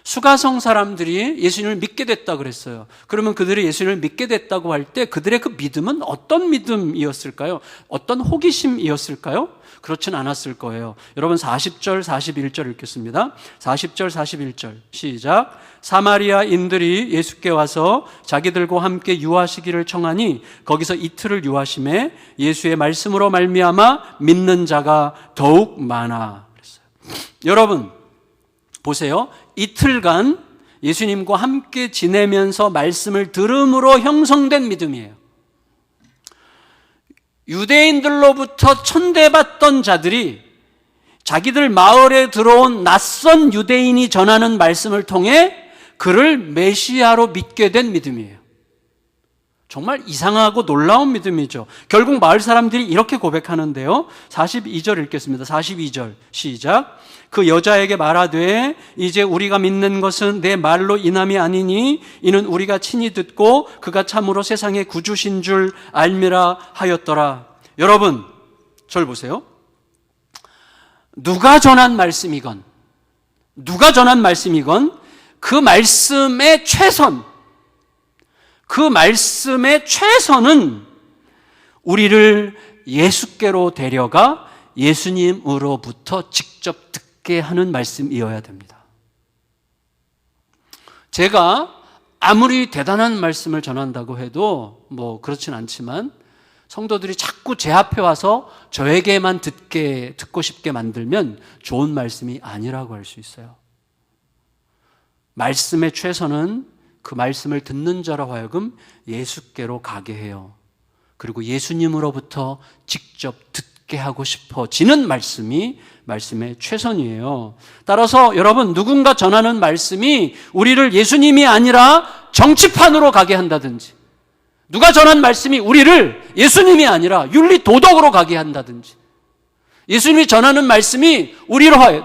수가성 사람들이 예수님을 믿게 됐다 그랬어요. 그러면 그들이 예수님을 믿게 됐다고 할 때 그들의 그 믿음은 어떤 믿음이었을까요? 어떤 호기심이었을까요? 그렇진 않았을 거예요. 여러분, 40절 41절 읽겠습니다. 40절 41절 시작. 사마리아인들이 예수께 와서 자기들과 함께 유하시기를 청하니 거기서 이틀을 유하심에 예수의 말씀으로 말미암아 믿는 자가 더욱 많아 그랬어요. 여러분 보세요. 이틀간 예수님과 함께 지내면서 말씀을 들음으로 형성된 믿음이에요. 유대인들로부터 천대받던 자들이 자기들 마을에 들어온 낯선 유대인이 전하는 말씀을 통해 그를 메시아로 믿게 된 믿음이에요. 정말 이상하고 놀라운 믿음이죠. 결국 마을 사람들이 이렇게 고백하는데요. 42절 읽겠습니다. 42절 시작. 그 여자에게 말하되 이제 우리가 믿는 것은 내 말로 인함이 아니니 이는 우리가 친히 듣고 그가 참으로 세상의 구주신 줄 알미라 하였더라. 여러분, 저를 보세요. 누가 전한 말씀이건 그 말씀의 최선은 우리를 예수께로 데려가 예수님으로부터 직접 듣게 하는 말씀이어야 됩니다. 제가 아무리 대단한 말씀을 전한다고 해도 뭐 그렇진 않지만 성도들이 자꾸 제 앞에 와서 저에게만 듣고 싶게 만들면 좋은 말씀이 아니라고 할 수 있어요. 말씀의 최선은 그 말씀을 듣는 자로 하여금 예수께로 가게 해요. 그리고 예수님으로부터 직접 듣게 하고 싶어지는 말씀이 말씀의 최선이에요. 따라서 여러분, 누군가 전하는 말씀이 우리를 예수님이 아니라 정치판으로 가게 한다든지, 누가 전한 말씀이 우리를 예수님이 아니라 윤리 도덕으로 가게 한다든지, 예수님이 전하는 말씀이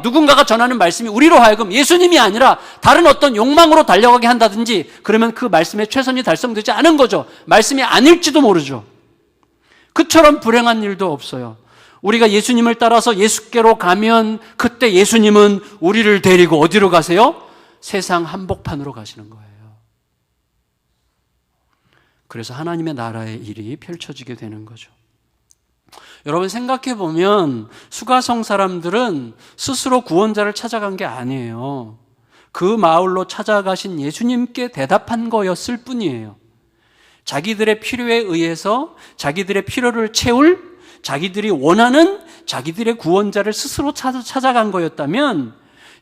누군가가 전하는 말씀이 우리로 하여금 예수님이 아니라 다른 어떤 욕망으로 달려가게 한다든지, 그러면 그 말씀의 최선이 달성되지 않은 거죠. 말씀이 아닐지도 모르죠. 그처럼 불행한 일도 없어요. 우리가 예수님을 따라서 예수께로 가면 그때 예수님은 우리를 데리고 어디로 가세요? 세상 한복판으로 가시는 거예요. 그래서 하나님의 나라의 일이 펼쳐지게 되는 거죠. 여러분, 생각해 보면 수가성 사람들은 스스로 구원자를 찾아간 게 아니에요. 그 마을로 찾아가신 예수님께 대답한 거였을 뿐이에요. 자기들의 필요에 의해서 자기들의 필요를 채울, 자기들이 원하는 자기들의 구원자를 스스로 찾아간 거였다면,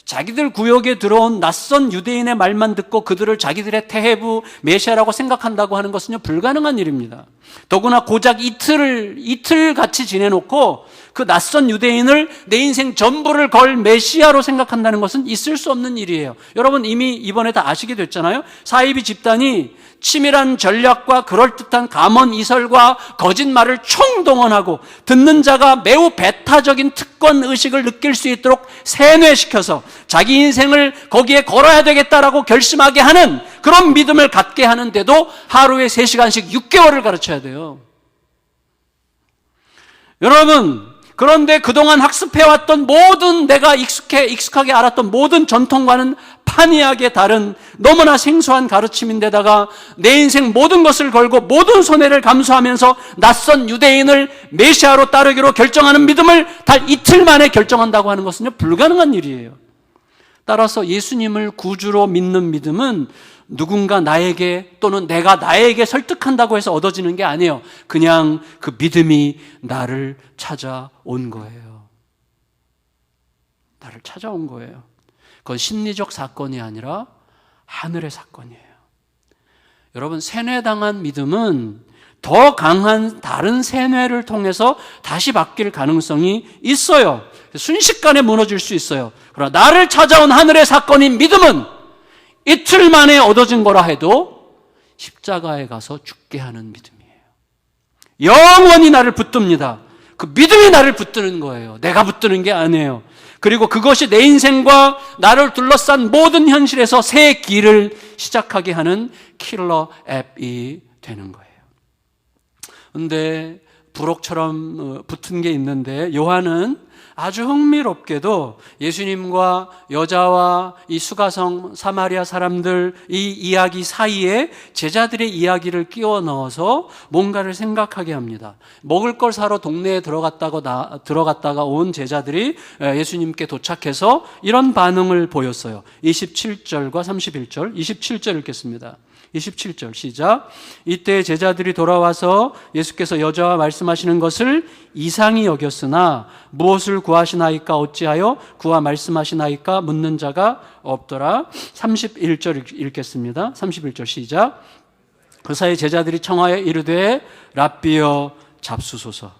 자기들 구역에 들어온 낯선 유대인의 말만 듣고 그들을 자기들의 태해부 메시아라고 생각한다고 하는 것은요, 불가능한 일입니다. 더구나 고작 이틀 같이 지내놓고 그 낯선 유대인을 내 인생 전부를 걸 메시아로 생각한다는 것은 있을 수 없는 일이에요. 여러분, 이미 이번에 다 아시게 됐잖아요. 사이비 집단이 치밀한 전략과 그럴듯한 감언 이설과 거짓말을 총동원하고 듣는 자가 매우 배타적인 특권 의식을 느낄 수 있도록 세뇌시켜서 자기 인생을 거기에 걸어야 되겠다라고 결심하게 하는 그런 믿음을 갖게 하는데도 하루에 3시간씩 6개월을 가르쳐야 돼요. 여러분, 그런데 그동안 학습해왔던 모든, 내가 익숙하게 알았던 모든 전통과는 판이하게 다른 너무나 생소한 가르침인데다가 내 인생 모든 것을 걸고 모든 손해를 감수하면서 낯선 유대인을 메시아로 따르기로 결정하는 믿음을 단 이틀 만에 결정한다고 하는 것은요, 불가능한 일이에요. 따라서 예수님을 구주로 믿는 믿음은 누군가 나에게 또는 내가 나에게 설득한다고 해서 얻어지는 게 아니에요. 그냥 그 믿음이 나를 찾아온 거예요. 나를 찾아온 거예요. 그건 심리적 사건이 아니라 하늘의 사건이에요. 여러분, 세뇌당한 믿음은 더 강한 다른 세뇌를 통해서 다시 바뀔 가능성이 있어요. 순식간에 무너질 수 있어요. 그러나 나를 찾아온 하늘의 사건인 믿음은 이틀 만에 얻어진 거라 해도 십자가에 가서 죽게 하는 믿음이에요. 영원히 나를 붙듭니다. 그 믿음이 나를 붙드는 거예요. 내가 붙드는 게 아니에요. 그리고 그것이 내 인생과 나를 둘러싼 모든 현실에서 새 길을 시작하게 하는 킬러 앱이 되는 거예요. 그런데 부록처럼 붙은 게 있는데, 요한은 아주 흥미롭게도 예수님과 여자와 이 수가성 사마리아 사람들 이 이야기 사이에 제자들의 이야기를 끼워 넣어서 뭔가를 생각하게 합니다. 먹을 걸 사러 동네에 들어갔다가 온 제자들이 예수님께 도착해서 이런 반응을 보였어요. 27절과 31절, 27절 읽겠습니다. 27절 시작. 이때 제자들이 돌아와서 예수께서 여자와 말씀하시는 것을 이상히 여겼으나 무엇을 구하시나이까 어찌하여 구하 말씀하시나이까 묻는 자가 없더라. 31절 읽겠습니다. 31절 시작. 그 사이 제자들이 청하여 이르되 랍비여 잡수소서.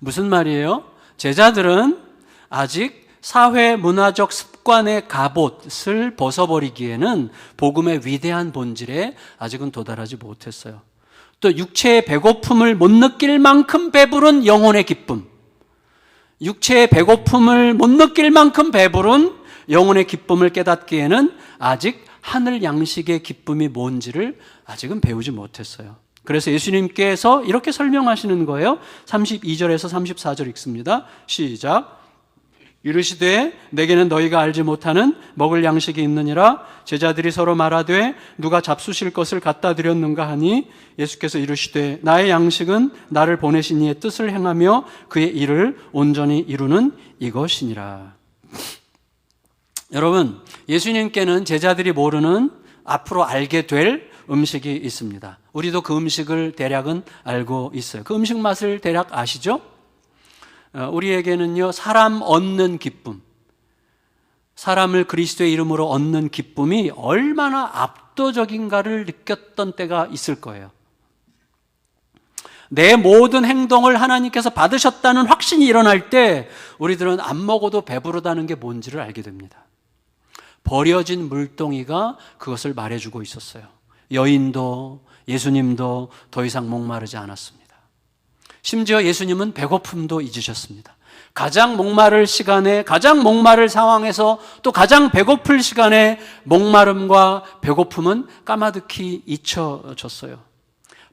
무슨 말이에요? 제자들은 아직 사회 문화적 습관의 갑옷을 벗어버리기에는 복음의 위대한 본질에 아직은 도달하지 못했어요. 또 육체의 배고픔을 못 느낄 만큼 배부른 영혼의 기쁨, 육체의 배고픔을 못 느낄 만큼 배부른 영혼의 기쁨을 깨닫기에는 아직 하늘 양식의 기쁨이 뭔지를 아직은 배우지 못했어요. 그래서 예수님께서 이렇게 설명하시는 거예요. 32절에서 34절 읽습니다. 시작. 이르시되 내게는 너희가 알지 못하는 먹을 양식이 있느니라. 제자들이 서로 말하되 누가 잡수실 것을 갖다 드렸는가 하니 예수께서 이르시되 나의 양식은 나를 보내신 이의 뜻을 행하며 그의 일을 온전히 이루는 이것이니라. 여러분, 예수님께는 제자들이 모르는 앞으로 알게 될 음식이 있습니다. 우리도 그 음식을 대략은 알고 있어요. 그 음식 맛을 대략 아시죠? 우리에게는요, 사람 얻는 기쁨, 사람을 그리스도의 이름으로 얻는 기쁨이 얼마나 압도적인가를 느꼈던 때가 있을 거예요. 내 모든 행동을 하나님께서 받으셨다는 확신이 일어날 때 우리들은 안 먹어도 배부르다는 게 뭔지를 알게 됩니다. 버려진 물동이가 그것을 말해주고 있었어요. 여인도 예수님도 더 이상 목마르지 않았습니다. 심지어 예수님은 배고픔도 잊으셨습니다. 가장 목마를 시간에, 가장 목마를 상황에서 또 가장 배고플 시간에 목마름과 배고픔은 까마득히 잊혀졌어요.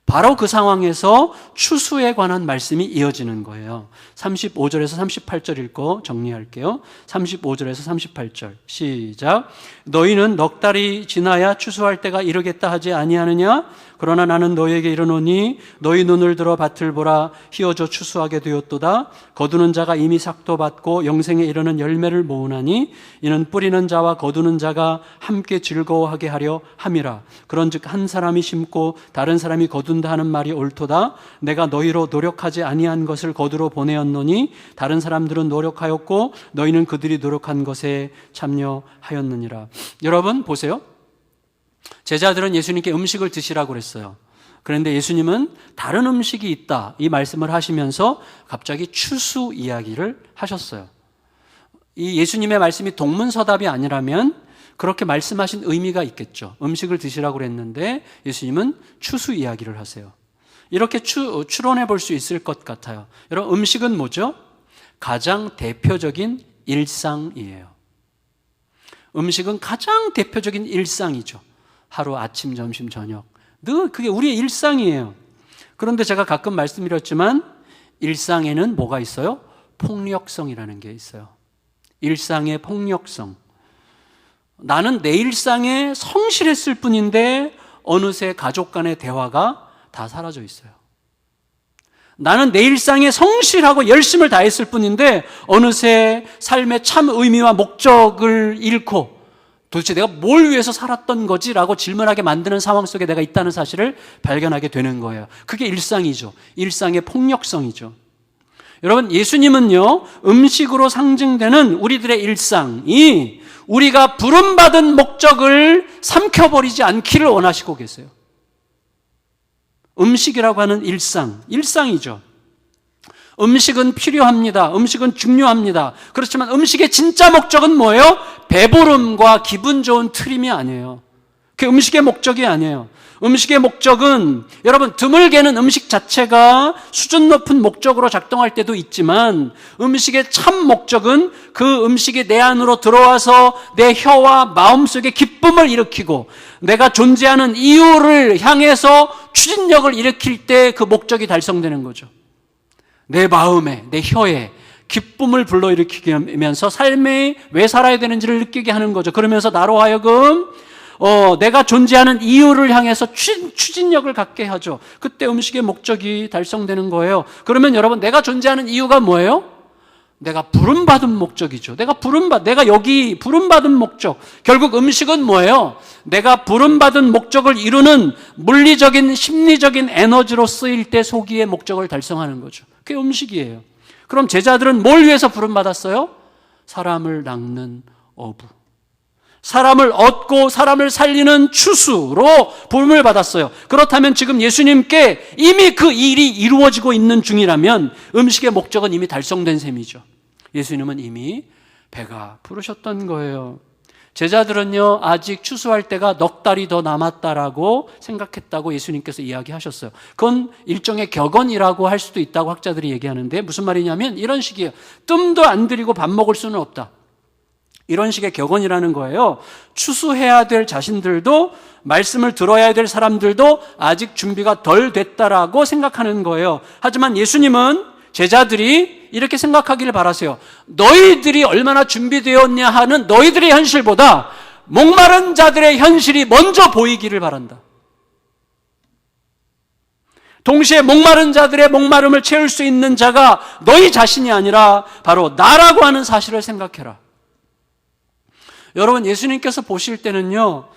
바로 그 상황에서 추수에 관한 말씀이 이어지는 거예요. 35절에서 38절 읽고 정리할게요. 35절에서 38절 시작. 너희는 넉 달이 지나야 추수할 때가 이르겠다 하지 아니하느냐? 그러나 나는 너희에게 이르노니 너희 눈을 들어 밭을 보라. 희어져 추수하게 되었도다. 거두는 자가 이미 삭도 받고 영생에 이르는 열매를 모으나니 이는 뿌리는 자와 거두는 자가 함께 즐거워하게 하려 함이라. 그런즉 한 사람이 심고 다른 사람이 거둔다 하는 말이 옳도다. 내가 너희로 노력하지 아니한 것을 거두러 보내었노니 다른 사람들은 노력하였고 너희는 그들이 노력한 것에 참여하였느니라. 여러분 보세요. 제자들은 예수님께 음식을 드시라고 그랬어요. 그런데 예수님은 다른 음식이 있다 이 말씀을 하시면서 갑자기 추수 이야기를 하셨어요. 이 예수님의 말씀이 동문서답이 아니라면 그렇게 말씀하신 의미가 있겠죠. 음식을 드시라고 그랬는데 예수님은 추수 이야기를 하세요. 이렇게 추론해 볼 수 있을 것 같아요. 여러분, 음식은 뭐죠? 가장 대표적인 일상이에요. 음식은 가장 대표적인 일상이죠. 하루 아침, 점심, 저녁. 늘 그게 우리의 일상이에요. 그런데 제가 가끔 말씀드렸지만 일상에는 뭐가 있어요? 폭력성이라는 게 있어요. 일상의 폭력성. 나는 내 일상에 성실했을 뿐인데 어느새 가족 간의 대화가 다 사라져 있어요. 나는 내 일상에 성실하고 열심을 다했을 뿐인데 어느새 삶의 참 의미와 목적을 잃고 도대체 내가 뭘 위해서 살았던 거지? 라고 질문하게 만드는 상황 속에 내가 있다는 사실을 발견하게 되는 거예요. 그게 일상이죠. 일상의 폭력성이죠. 여러분, 예수님은요, 음식으로 상징되는 우리들의 일상이 우리가 부름받은 목적을 삼켜버리지 않기를 원하시고 계세요. 음식이라고 하는 일상이죠. 음식은 필요합니다. 음식은 중요합니다. 그렇지만 음식의 진짜 목적은 뭐예요? 배부름과 기분 좋은 트림이 아니에요. 그게 음식의 목적이 아니에요. 음식의 목적은 여러분 드물게는 음식 자체가 수준 높은 목적으로 작동할 때도 있지만 음식의 참 목적은 그 음식이 내 안으로 들어와서 내 혀와 마음속에 기쁨을 일으키고 내가 존재하는 이유를 향해서 추진력을 일으킬 때 그 목적이 달성되는 거죠. 내 마음에, 내 혀에 기쁨을 불러일으키면서 삶에 왜 살아야 되는지를 느끼게 하는 거죠. 그러면서 나로 하여금 내가 존재하는 이유를 향해서 추진력을 갖게 하죠. 그때 음식의 목적이 달성되는 거예요. 그러면 여러분, 내가 존재하는 이유가 뭐예요? 내가 부름받은 목적이죠. 내가 여기 부름받은 목적. 결국 음식은 뭐예요? 내가 부름받은 목적을 이루는 물리적인, 심리적인 에너지로 쓰일 때 소기의 목적을 달성하는 거죠. 그게 음식이에요. 그럼 제자들은 뭘 위해서 부름받았어요? 사람을 낚는 어부. 사람을 얻고 사람을 살리는 추수로 부름을 받았어요. 그렇다면 지금 예수님께 이미 그 일이 이루어지고 있는 중이라면 음식의 목적은 이미 달성된 셈이죠. 예수님은 이미 배가 부르셨던 거예요. 제자들은요, 아직 추수할 때가 넉 달이 더 남았다라고 생각했다고 예수님께서 이야기하셨어요. 그건 일종의 격언이라고 할 수도 있다고 학자들이 얘기하는데 무슨 말이냐면 이런 식이에요. 뜸도 안 들이고 밥 먹을 수는 없다. 이런 식의 격언이라는 거예요. 추수해야 될 자신들도 말씀을 들어야 될 사람들도 아직 준비가 덜 됐다라고 생각하는 거예요. 하지만 예수님은 제자들이 이렇게 생각하기를 바라세요. 너희들이 얼마나 준비되었냐 하는 너희들의 현실보다 목마른 자들의 현실이 먼저 보이기를 바란다. 동시에 목마른 자들의 목마름을 채울 수 있는 자가 너희 자신이 아니라 바로 나라고 하는 사실을 생각해라. 여러분, 예수님께서 보실 때는요,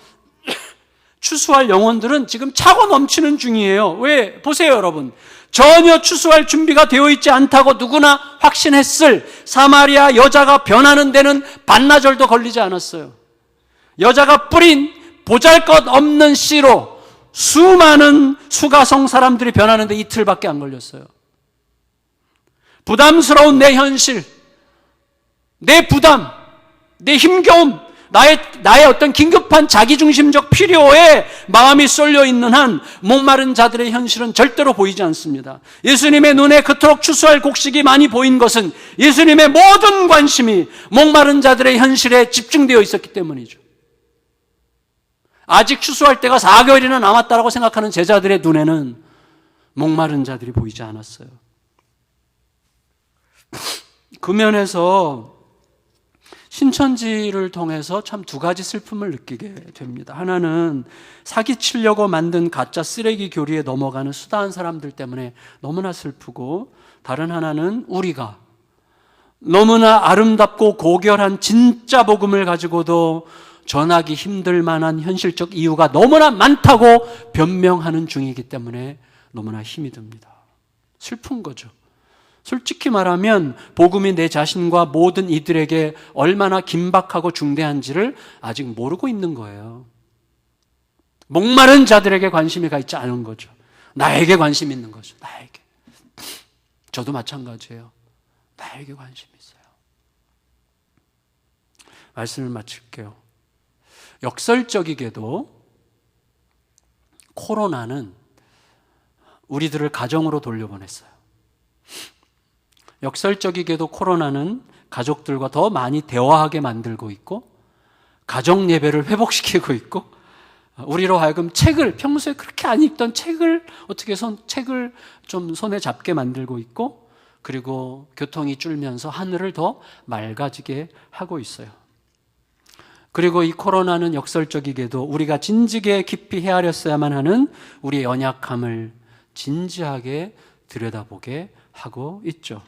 추수할 영혼들은 지금 차고 넘치는 중이에요. 왜? 보세요, 여러분. 전혀 추수할 준비가 되어 있지 않다고 누구나 확신했을 사마리아 여자가 변하는 데는 반나절도 걸리지 않았어요. 여자가 뿌린 보잘것없는 씨로 수많은 수가성 사람들이 변하는데 이틀밖에 안 걸렸어요. 부담스러운 내 현실, 내 부담, 내 힘겨움, 나의 어떤 긴급한 자기중심적 필요에 마음이 쏠려 있는 한 목마른 자들의 현실은 절대로 보이지 않습니다. 예수님의 눈에 그토록 추수할 곡식이 많이 보인 것은 예수님의 모든 관심이 목마른 자들의 현실에 집중되어 있었기 때문이죠. 아직 추수할 때가 4개월이나 남았다라고 생각하는 제자들의 눈에는 목마른 자들이 보이지 않았어요. 그 면에서 신천지를 통해서 참 두 가지 슬픔을 느끼게 됩니다. 하나는 사기치려고 만든 가짜 쓰레기 교리에 넘어가는 수다한 사람들 때문에 너무나 슬프고, 다른 하나는 우리가 너무나 아름답고 고결한 진짜 복음을 가지고도 전하기 힘들 만한 현실적 이유가 너무나 많다고 변명하는 중이기 때문에 너무나 힘이 듭니다. 슬픈 거죠. 솔직히 말하면 복음이 내 자신과 모든 이들에게 얼마나 긴박하고 중대한지를 아직 모르고 있는 거예요. 목마른 자들에게 관심이 가 있지 않은 거죠. 나에게 관심이 있는 거죠. 나에게. 저도 마찬가지예요. 나에게 관심이 있어요. 말씀을 마칠게요. 역설적이게도 코로나는 우리들을 가정으로 돌려보냈어요. 역설적이게도 코로나는 가족들과 더 많이 대화하게 만들고 있고, 가정 예배를 회복시키고 있고, 우리로 하여금 책을, 평소에 그렇게 안 읽던 책을 책을 좀 손에 잡게 만들고 있고, 그리고 교통이 줄면서 하늘을 더 맑아지게 하고 있어요. 그리고 이 코로나는 역설적이게도 우리가 진지게 깊이 헤아렸어야만 하는 우리의 연약함을 진지하게 들여다보게 하고 있죠.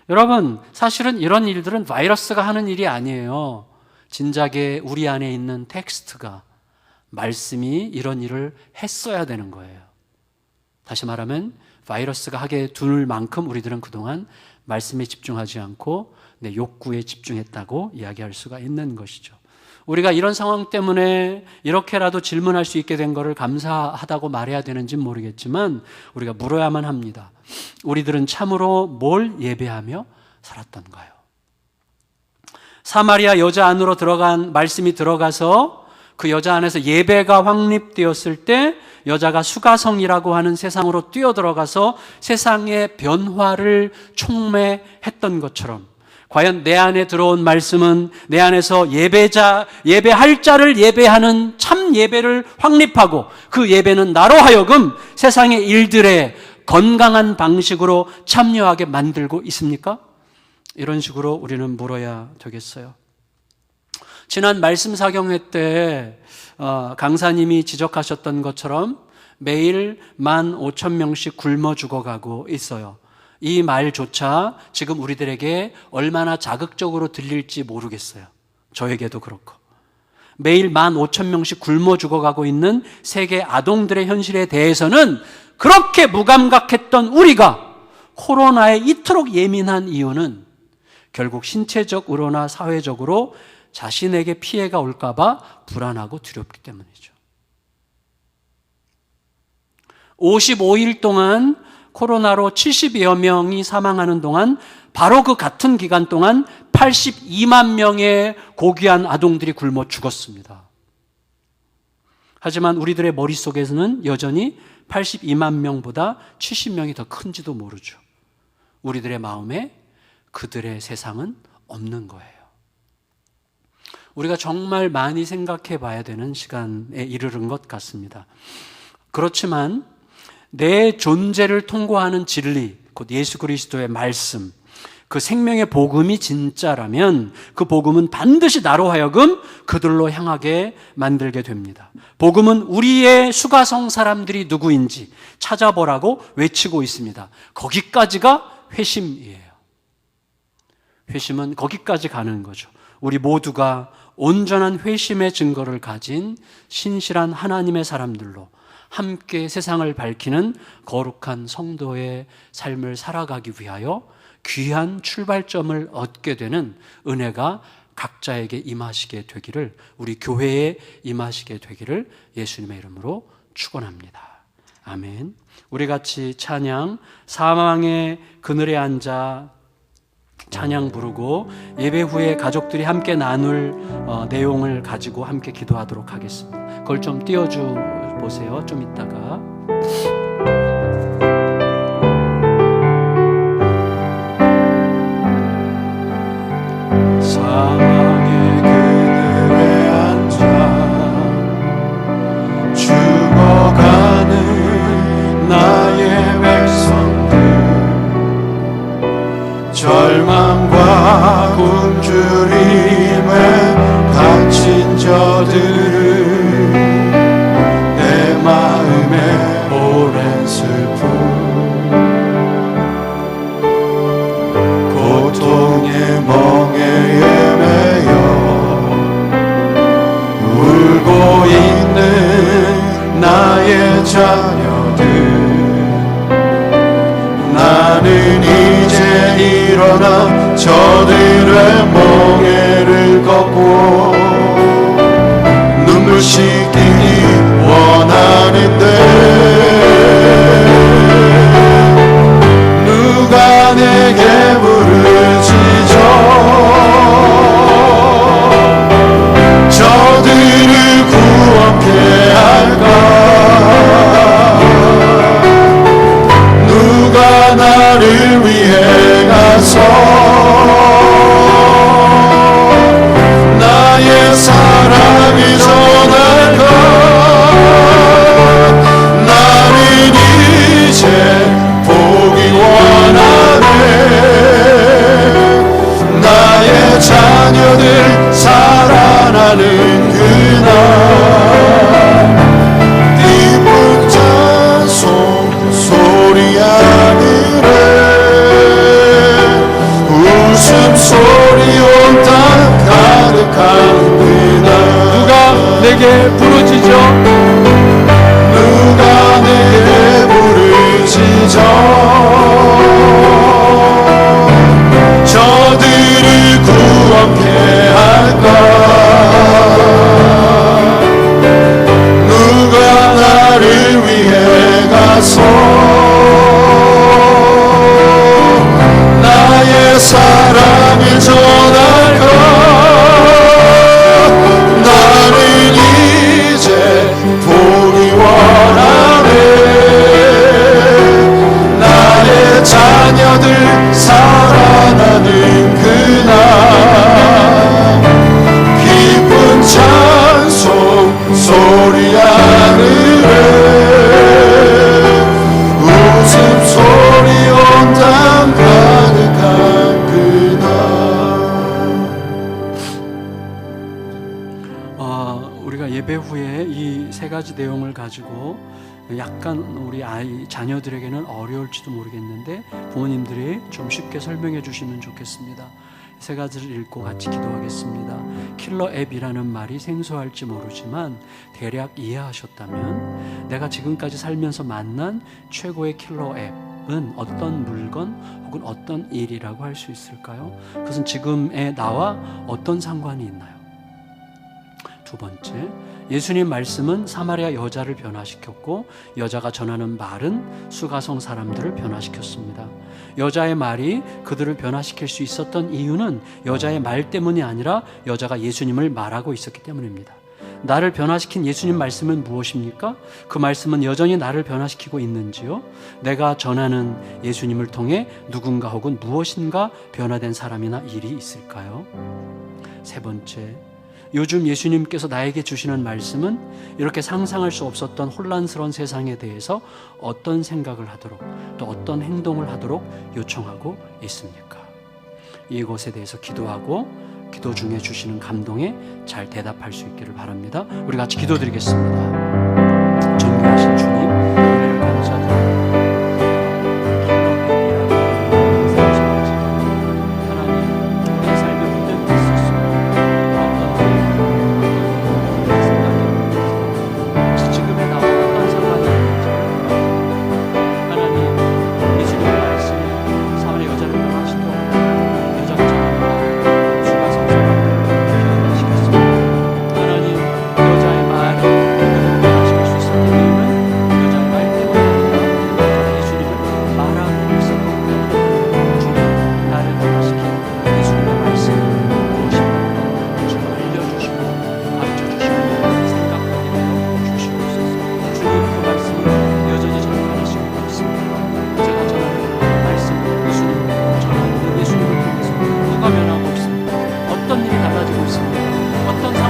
여러분, 사실은 이런 일들은 바이러스가 하는 일이 아니에요. 진작에 우리 안에 있는 텍스트가, 말씀이 이런 일을 했어야 되는 거예요. 다시 말하면 바이러스가 하게 둘 만큼 우리들은 그동안 말씀에 집중하지 않고 내 욕구에 집중했다고 이야기할 수가 있는 것이죠. 우리가 이런 상황 때문에 이렇게라도 질문할 수 있게 된 것을 감사하다고 말해야 되는지는 모르겠지만 우리가 물어야만 합니다. 우리들은 참으로 뭘 예배하며 살았던가요? 사마리아 여자 안으로 들어간 말씀이 들어가서 그 여자 안에서 예배가 확립되었을 때 여자가 수가성이라고 하는 세상으로 뛰어들어가서 세상의 변화를 촉매했던 것처럼, 과연 내 안에 들어온 말씀은 내 안에서 예배할 자를 예배하는 참 예배를 확립하고, 그 예배는 나로 하여금 세상의 일들에 건강한 방식으로 참여하게 만들고 있습니까? 이런 식으로 우리는 물어야 되겠어요. 지난 말씀 사경회 때 강사님이 지적하셨던 것처럼 매일 15,000명씩 굶어 죽어가고 있어요. 이 말조차 지금 우리들에게 얼마나 자극적으로 들릴지 모르겠어요. 저에게도 그렇고. 매일 15,000명씩 굶어 죽어가고 있는 세계 아동들의 현실에 대해서는 그렇게 무감각했던 우리가 코로나에 이토록 예민한 이유는 결국 신체적으로나 사회적으로 자신에게 피해가 올까봐 불안하고 두렵기 때문이죠. 55일 동안 코로나로 70여 명이 사망하는 동안, 바로 그 같은 기간 동안 82만 명의 고귀한 아동들이 굶어 죽었습니다. 하지만 우리들의 머릿속에서는 여전히 82만 명보다 70명이 더 큰지도 모르죠. 우리들의 마음에 그들의 세상은 없는 거예요. 우리가 정말 많이 생각해 봐야 되는 시간에 이르른 것 같습니다. 그렇지만 내 존재를 통과하는 진리, 곧 예수 그리스도의 말씀, 그 생명의 복음이 진짜라면 그 복음은 반드시 나로 하여금 그들로 향하게 만들게 됩니다. 복음은 우리의 수가성 사람들이 누구인지 찾아보라고 외치고 있습니다. 거기까지가 회심이에요. 회심은 거기까지 가는 거죠. 우리 모두가 온전한 회심의 증거를 가진 신실한 하나님의 사람들로 함께 세상을 밝히는 거룩한 성도의 삶을 살아가기 위하여 귀한 출발점을 얻게 되는 은혜가 각자에게 임하시게 되기를, 우리 교회에 임하시게 되기를 예수님의 이름으로 축원합니다. 아멘. 우리 같이 찬양, 사망의 그늘에 앉아 찬양 부르고 예배 후에 가족들이 함께 나눌 내용을 가지고 함께 기도하도록 하겠습니다. 그걸 좀 띄워줘 보세요. 좀 이따가. 사망의 그늘에 앉아 죽어가는 나의 백성들, 절망과 굶주림에 갇힌 저들을 내 마음에 오랜 슬픔, 고통의 멍에 매여 울고 있는 나의 자녀들, 나는 이제 일어나 저들의 멍에를 걷고 눈물 씻기기 원하는데 누가 내게 부르짖어 저들을 구원케 할까? 누가 나를 위해 가서 나의 사랑을 전할까? 나는 이제 보기 원하네. 나의 자녀들 살아나는 그날, 기쁜 찬송 소리 하늘에 웃음소리 온 땅 가득한 그날, 누가 내게 부르짖어 누가 내게 부르짖어 저들을 구원케 할까? 누가 나를 위해 가서 나의 사랑을 전할까? 나는 이제 보기 원하네. 나의 자녀들 살아나는 그날, 기쁜 찬송 소리 하늘에 웃음소리 온 땅 가득한 그날. 우리가 예배 후에 이 세 가지 내용을 가지고 약간 우리 자녀들에게는 어려울지도 모르겠는데 부모님들이 좀 쉽게 설명해 주시면 좋겠습니다. 세 가지를 읽고 같이 기도하겠습니다. 킬러 앱이라는 말이 생소할지 모르지만 대략 이해하셨다면, 내가 지금까지 살면서 만난 최고의 킬러 앱은 어떤 물건 혹은 어떤 일이라고 할 수 있을까요? 그것은 지금의 나와 어떤 상관이 있나요? 두 번째, 예수님 말씀은 사마리아 여자를 변화시켰고 여자가 전하는 말은 수가성 사람들을 변화시켰습니다. 여자의 말이 그들을 변화시킬 수 있었던 이유는 여자의 말 때문이 아니라 여자가 예수님을 말하고 있었기 때문입니다. 나를 변화시킨 예수님 말씀은 무엇입니까? 그 말씀은 여전히 나를 변화시키고 있는지요? 내가 전하는 예수님을 통해 누군가 혹은 무엇인가 변화된 사람이나 일이 있을까요? 세 번째, 요즘 예수님께서 나에게 주시는 말씀은 이렇게 상상할 수 없었던 혼란스러운 세상에 대해서 어떤 생각을 하도록, 또 어떤 행동을 하도록 요청하고 있습니까? 이것에 대해서 기도하고 기도 중에 주시는 감동에 잘 대답할 수 있기를 바랍니다. 우리 같이 기도드리겠습니다. 존귀하신 주님, 은혜를 감사드립니다. 하나님, 우리 삶에 문제가 있었습니다. 어떤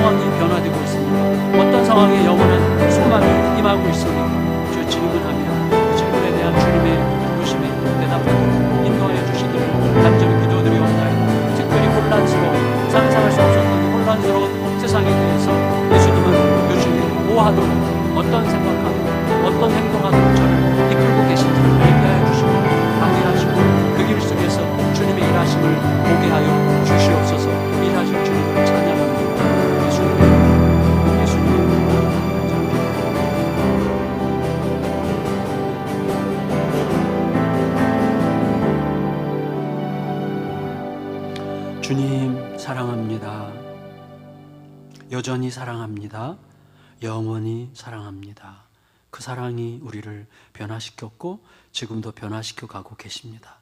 상황이 변화되고 있습니까? 어떤 상황에 영원한 소망이 임하고 있습니까? 저 질문하며 그 질문에 대한 주님의 부르심에 대답하고 인도하여 주시기를 간절히 기도드리옵나이다. 특별히 혼란스러운, 상상할 수 없었던 혼란스러운 세상에 대해서 예수님은 요즘에 뭐 하도록, 어떤 생각하고 어떤 행동하도록 저를 이끌고 계신지를 알게 하여 주시고 방해하시고 그 길 속에서 주님의 일하심을 보게 하여 주시옵소서. 일하실 주님을 찬양합니다. 예수님 주님 사랑합니다. 여전히 사랑합니다. 영원히 사랑합니다. 그 사랑이 우리를 변화시켰고 지금도 변화시켜 가고 계십니다.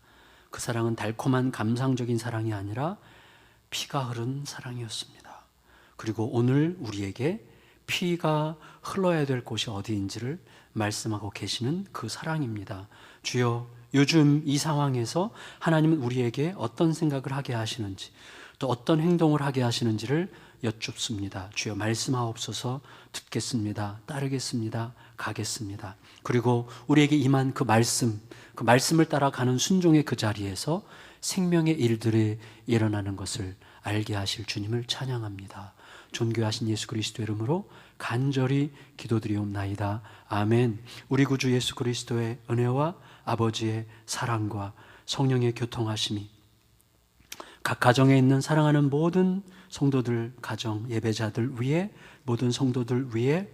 그 사랑은 달콤한 감상적인 사랑이 아니라 피가 흐른 사랑이었습니다. 그리고 오늘 우리에게 피가 흘러야 될 곳이 어디인지를 말씀하고 계시는 그 사랑입니다. 주여, 요즘 이 상황에서 하나님은 우리에게 어떤 생각을 하게 하시는지, 또 어떤 행동을 하게 하시는지를 여쭙습니다. 주여, 말씀하옵소서. 듣겠습니다. 따르겠습니다. 가겠습니다. 그리고 우리에게 임한 그 말씀을 따라가는 순종의 그 자리에서 생명의 일들이 일어나는 것을 알게 하실 주님을 찬양합니다. 존귀하신 예수 그리스도의 이름으로 간절히 기도드리옵나이다. 아멘. 우리 구주 예수 그리스도의 은혜와 아버지의 사랑과 성령의 교통하심이 각 가정에 있는 사랑하는 모든 성도들, 가정, 예배자들 위에, 모든 성도들 위에,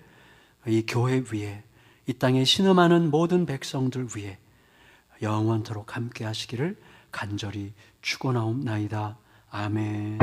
이 교회 위에, 이 땅에 신음하는 모든 백성들 위에 영원토록 함께 하시기를 간절히 축원하옵나이다. 아멘.